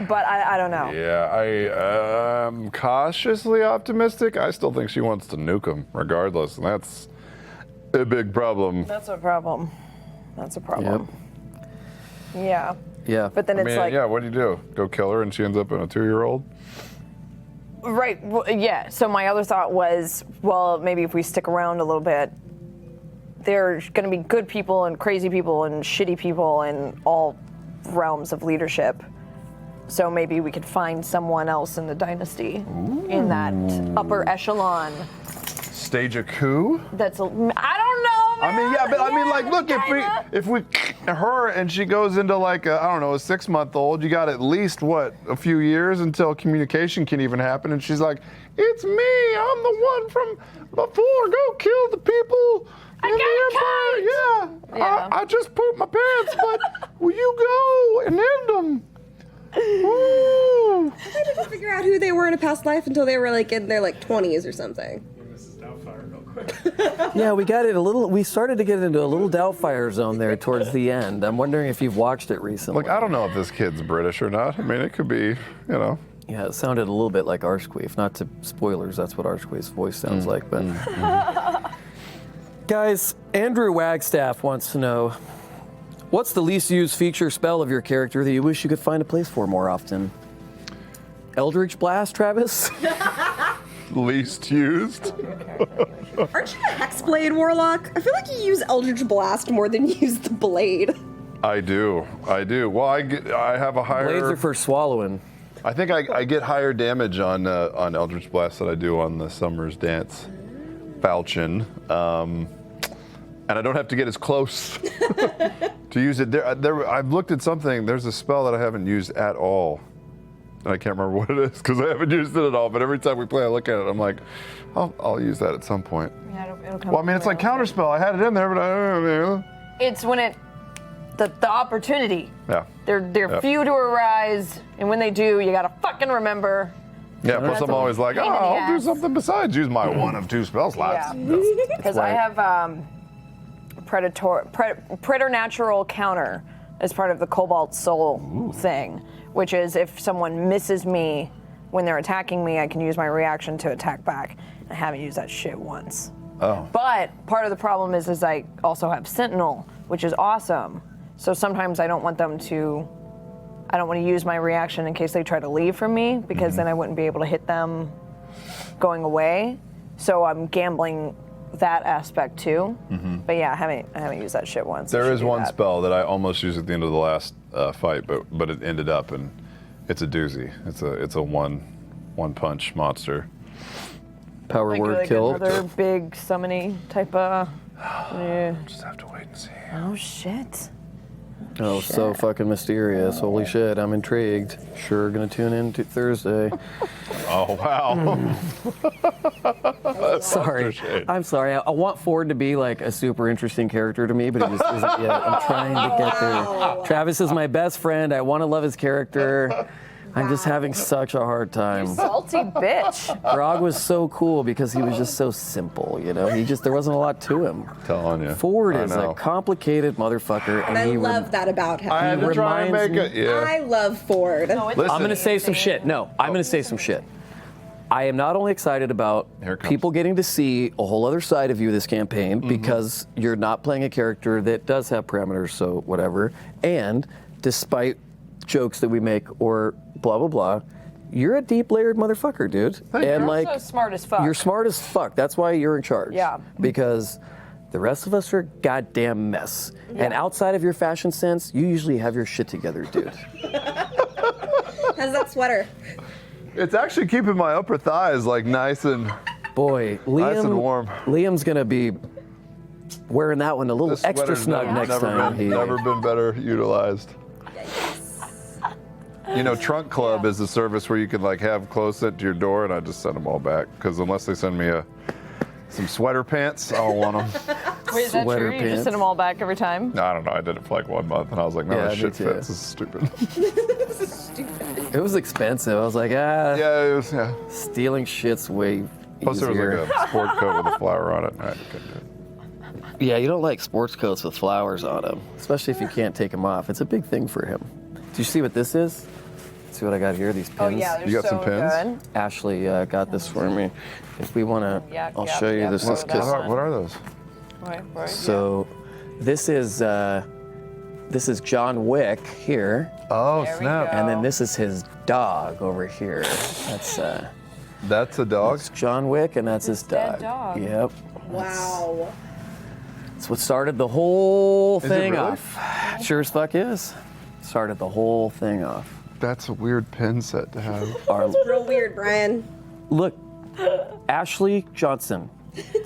But I don't know. Yeah, I am cautiously optimistic. I still think she wants to nuke him, regardless, and that's a big problem. That's a problem. Yeah. Yeah. But then I it's mean, like yeah, what do you do? Go kill her and she ends up in a 2-year-old? right. Well, yeah. So my other thought was, well, maybe if we stick around a little bit, there's going to be good people and crazy people and shitty people in all realms of leadership. So maybe we could find someone else in the dynasty in that upper echelon. Stage a coup? That's I don't know. I mean, yeah, but I mean, like, look, kinda. if we her and she goes into like a 6-month-old, you got at least a few years until communication can even happen, and she's like, it's me, I'm the one from before. Go kill the people in the Empire. Yeah. I just pooped my pants, but will you go and end them? Ooh. I didn't figure out who they were in a past life until they were like in their 20s or something. Yeah, we started to get into a little Doubtfire zone there towards the end. I'm wondering if you've watched it recently. Look, I don't know if this kid's British or not. I mean, it could be, Yeah, it sounded a little bit like Arsequeef. Not to spoilers, that's what Arsequeef's voice sounds like. But guys, Andrew Wagstaff wants to know, what's the least used feature spell of your character that you wish you could find a place for more often? Eldritch Blast, Travis? least used. Aren't you a Hexblade Warlock? I feel like you use Eldritch Blast more than you use the Blade. I do. Well, I have a higher. Blades are for swallowing. I think I get higher damage on Eldritch Blast than I do on the Summer's Dance Falchion. And I don't have to get as close to use it. I've looked at something. There's a spell that I haven't used at all. And I can't remember what it is because I haven't used it at all. But every time we play, I look at it. I'm like, I'll use that at some point. Yeah, it'll come Well, I mean, it's like Counterspell. I had it in there, but I don't know. It's when the opportunity. Yeah. They're few to arise, and when they do, you gotta fucking remember. Yeah, plus I'm always like, pain in the I'll do ass. something besides use my 1 of 2 spell slots. Yeah. Because I have preternatural counter as part of the Cobalt Soul thing, which is if someone misses me when they're attacking me, I can use my reaction to attack back. I haven't used that shit once. Oh. But part of the problem is I also have Sentinel, which is awesome. So sometimes I don't want to use my reaction in case they try to leave from me, because then I wouldn't be able to hit them going away. So I'm gambling that aspect too. But yeah, I haven't used that shit once. There is one spell that I almost used at the end of the last fight, but it ended up, and it's a doozy. It's a one punch monster. Power word like kill. another big summoning type of. Yeah. Just have to wait and see. Oh shit. Oh, so fucking mysterious. Holy shit, I'm intrigued. Sure, gonna tune in to Thursday. Oh, wow. Sorry. I'm sorry. I want Ford to be like a super interesting character to me, but he just isn't yet. I'm trying to get there. Travis is my best friend. I want to love his character. I'm just having such a hard time. Salty bitch. Grog was so cool because he was just so simple, you know? There wasn't a lot to him. Telling you. Ford I is know. a complicated motherfucker. And I love that about him. I had to try and make reminds it. Yeah. I love Ford. No, it's Listen. I'm gonna say some shit. No, I'm gonna say some shit. I am not only excited about Here it comes. people getting to see a whole other side of you this campaign because you're not playing a character that does have parameters, so whatever. And despite jokes that we make or blah blah blah, you're a deep layered motherfucker, dude. And You're like also smart as fuck. you're smart as fuck. That's why you're in charge. Yeah. Because the rest of us are a goddamn mess. And outside of your fashion sense, you usually have your shit together, dude. How's that sweater? It's actually keeping my upper thighs like nice and Boy, nice and warm. Liam's gonna be wearing that one a little This extra sweater's snug next never time. Been, never been better utilized. You know, Trunk Club is the service where you can like have clothes sent to your door, and I just send them all back because unless they send me some sweater pants, I don't want them. Wait, is that Sweater true? You pants. just send them all back every time? I don't know. I did it for like 1 month, and I was like, no, Yeah, this me shit too. fits. This is stupid. It was expensive. I was like, Yeah, it was. Yeah. stealing shit's way Plus, there was easier. like a sport coat with a flower on it. I couldn't do it. Yeah, you don't like sports coats with flowers on them, especially if you can't take them off. It's a big thing for him. Do you see what this is? See what I got here? These pins. Oh yeah, they're You got so some pins? good. Ashley got this for me. If we want to, Yeah, I'll yeah, show you yeah, this. throw Is that because on. What are those? Right, so, this is John Wick here, Oh, There we snap. go. and then this is his dog over here. That's a dog? That's John Wick, and that's his dead dog. dog. Yep. Wow. That's what started the whole Is it thing really? off. Sure as fuck is. Started the whole thing off. That's a weird pin set to have. Our, Real weird, Brian. look, Ashley Johnson.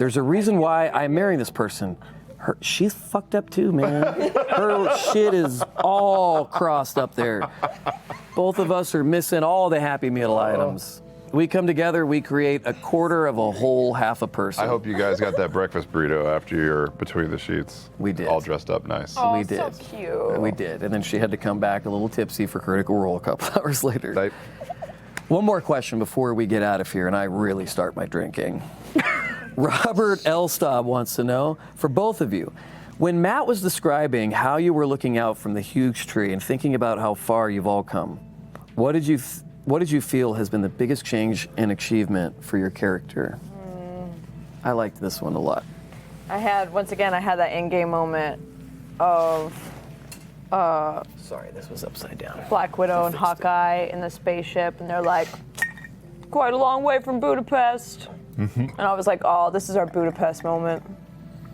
There's a reason why I'm marrying this person. She's fucked up too, man. Her shit is all crossed up there. Both of us are missing all the Happy Meal items. We come together, we create a quarter of a whole half a person. I hope you guys got that breakfast burrito after you're between the sheets. We did. All dressed up nice. Oh, we so did. cute. We did. And then she had to come back a little tipsy for Critical Role a couple hours later. Type. One more question before we get out of here and I really start my drinking. Robert Elstob wants to know, for both of you, when Matt was describing how you were looking out from the huge tree and thinking about how far you've all come, what did you feel has been the biggest change and achievement for your character? I liked this one a lot. I had that in-game moment of Sorry, this was upside down. Black Widow and Hawkeye in the spaceship, and they're like, quite a long way from Budapest. And I was like, oh, this is our Budapest moment.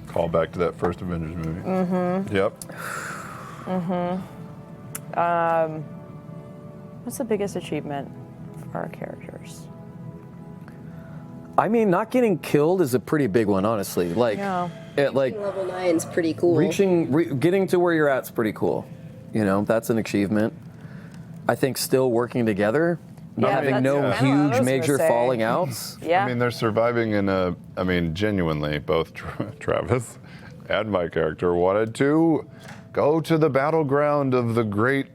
Call back to that first Avengers movie. Mm-hmm. Yep. What's the biggest achievement for our characters? I mean, not getting killed is a pretty big one, honestly. Like, Yeah. like Level 9's pretty cool. getting to where you're at's pretty cool. You know, that's an achievement. I think still working together, not Yeah, having that's no kinda what I was huge gonna major say. falling outs. Yeah. I mean, they're surviving genuinely, both Travis and my character wanted to go to the battleground of the great,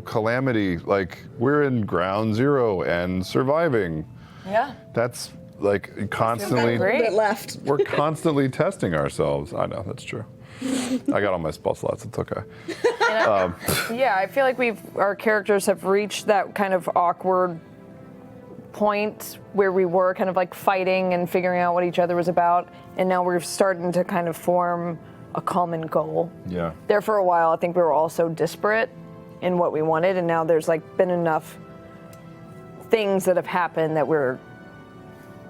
calamity. Like, we're in ground zero and surviving. yeah. That's like Got a constantly, little bit left. we're constantly testing ourselves. I know, that's true. I got all my spell slots, it's okay. Yeah, I feel like our characters have reached that kind of awkward point where we were kind of like fighting and figuring out what each other was about, and now we're starting to kind of form a common goal. Yeah. There for a while, I think we were all so disparate in what we wanted, and now there's like been enough things that have happened that we're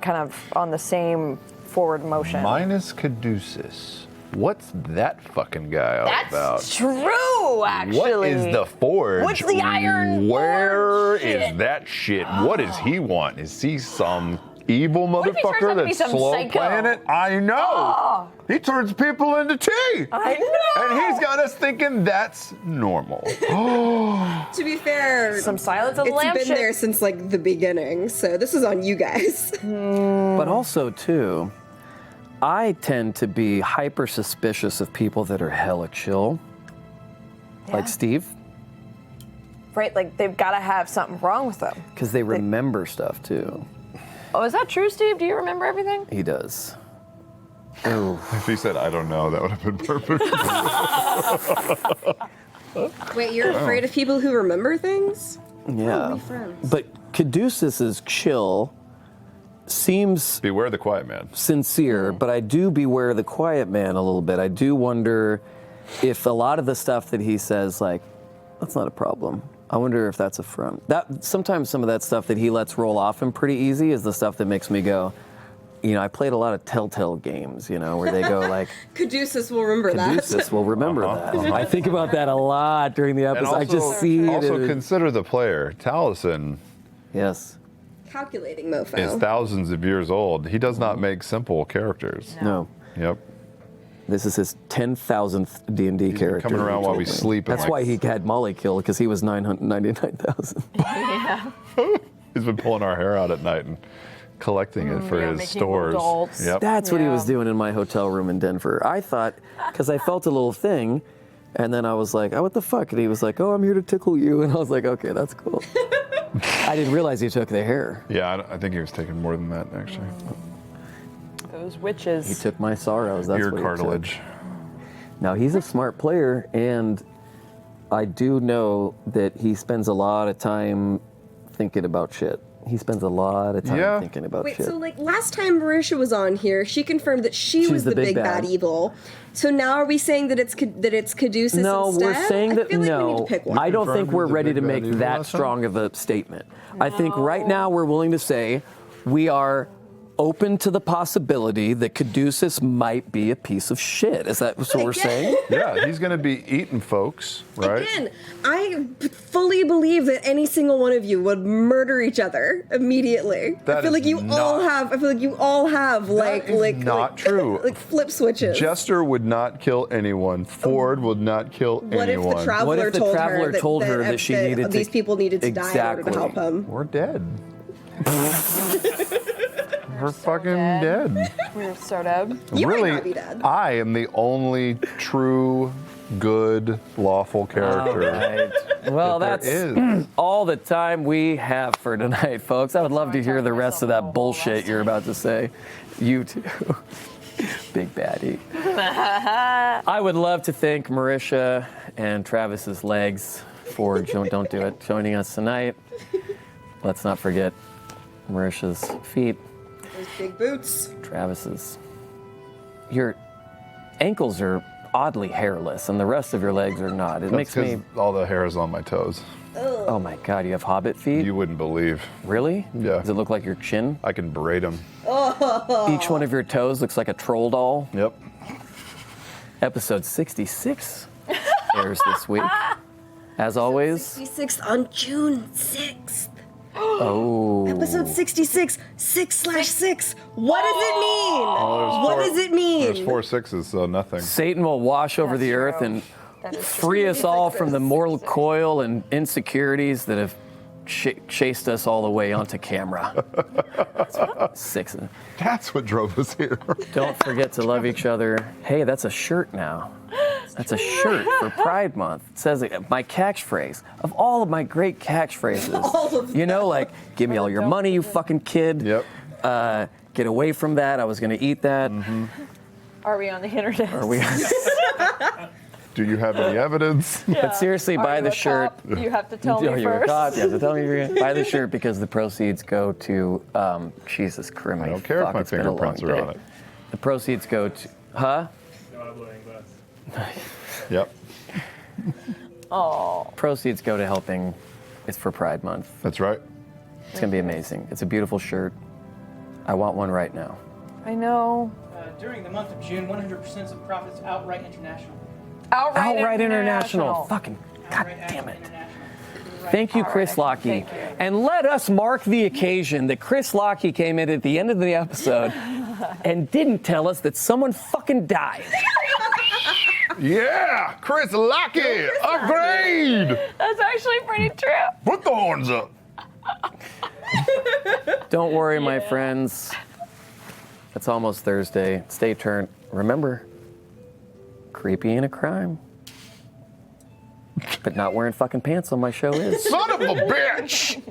kind of on the same forward motion. Minus Caduceus. What's that fucking guy all That's about? true, actually. What is the Forge? What's the Iron Where Forge is shit? that shit? What does he want? Is he some evil if he turns motherfucker out to be that's some slow psycho? playing it? I know. He turns people into tea. I know. And he's got us thinking that's normal. To be fair, Some Silence of the it's Lambs been shit. there since like the beginning, so this is on you guys. But also, too, I tend to be hyper suspicious of people that are hella chill. Yeah. Like Steve, Right, like they've got to have something wrong with them. because they remember stuff, too. Oh, is that true, Steve? Do you remember everything? He does. Oh, If he said, I don't know, that would have been perfect. Wait, you're afraid of people who remember things? yeah. we friends. But Caduceus's chill seems Beware the quiet man. sincere, but I do beware the quiet man a little bit. I do wonder if a lot of the stuff that he says, like, that's not a problem. I wonder if that's a front. That sometimes some of that stuff that he lets roll off him pretty easy is the stuff that makes me go, you know, I played a lot of Telltale games, you know, where they go like, Caduceus will remember Caduceus will remember that. I think about that a lot during the And episode. I just see also it. consider the player. Taliesin Yes. that. Calculating mofo. is thousands of years old. He does not make simple characters. No. Yep. This is his 10,000th D&D character. coming around while we sleep and, That's like- why he had Molly killed, because he was 999,000. Yeah. He's been pulling our hair out at night and collecting it for yeah, his making stores. adults. Yep. That's what he was Yeah. doing in my hotel room in Denver. I thought, because I felt a little thing, and then I was like, oh, what the fuck? And he was like, oh, I'm here to tickle you. And I was like, okay, that's cool. I didn't realize he took the hair. Yeah, I think he was taking more than that, actually. Those witches. He took my sorrows. That's Ear what cartilage. He took. Now, he's a smart player, and I do know that he spends a lot of time thinking about shit. He spends a lot of time Yeah. thinking about Wait, shit. so like last time Marisha was on here, she confirmed that she She's was the the big big bad bad. evil. So now are we saying that it's Caduceus No, instead? we're saying that I feel like we need no. to pick one. I don't Confirmed think we're who's the ready to big bad make evil that last time? strong of a statement. I think right now we're willing to say we are open to the possibility that Caduceus might be a piece of shit. Is that what we're saying? Yeah, he's going to be eating folks, right? Again, I fully believe that any single one of you would murder each other immediately. I That feel is like you all not- have. I feel like you all have is not true. Like flip switches. Jester would not kill anyone. Ford would not kill what anyone. if the traveler, What if the told, traveler her that, told her that she needed to- these people needed to die in order to Exactly. help him? We're dead. We're fucking dead. We're so dead. You might really, not be dead. I am the only true, good, lawful character. Right. Well, There that's is. all the time we have for tonight, folks. I would love to hear the rest of that bullshit you're about to say. You too. Big baddie. I would love to thank Marisha and Travis's legs for don't do it joining us tonight. Let's not forget Marisha's feet, Those big boots. Travis's. Your ankles are oddly hairless, and the rest of your legs are not. It That's makes me. because all the hair is on my toes. Oh my God, you have hobbit feet? You wouldn't believe. Really? Yeah. Does it look like your chin? I can braid them. Each one of your toes looks like a troll doll. Yep. Episode 66 airs this week. As always, 66 on June 6th. oh, Episode 66, 6/6. What does it mean? Oh, What does it mean? There's 4 6s, so nothing. Satan will wash over That's the earth true. and That is free us all from the mortal 66. coil and insecurities that have chased us all the way onto camera. Six. That's what drove us here. Don't forget to love each other. Hey, that's a shirt now. That's a shirt for Pride Month. It says my catchphrase of all of my great catchphrases. All of You know, like, give me all your money, you fucking kid. Yep. Get away from that. I was going to eat that. Are we on the internet? Are we? Do you have any evidence? But seriously, Are buy you the a shirt. cop? You have to tell me You're a first. cop. You have to tell me you're gonna buy the shirt because the proceeds go to Jesus Christ. I don't care if Fuck, my it's been a long fingerprints are day. on it. The proceeds go to, huh? No hablo inglés. Yep. Oh, Proceeds go to helping. It's for Pride Month. That's right. It's gonna be amazing. It's a beautiful shirt. I want one right now. I know. During the month of June, 100% of profits outright international. Outright International. Fucking God Outright damn it. International. Thank you, Chris Lockey. Thank you. And let us mark the occasion that Chris Lockey came in at the end of the episode and didn't tell us that someone fucking died. Yeah, Chris Lockett, upgrade. That's actually pretty true. Put the horns up. Don't worry, my friends. It's almost Thursday. Stay tuned. Remember, creepy ain't a crime. But not wearing fucking pants on my show is. Son of a bitch.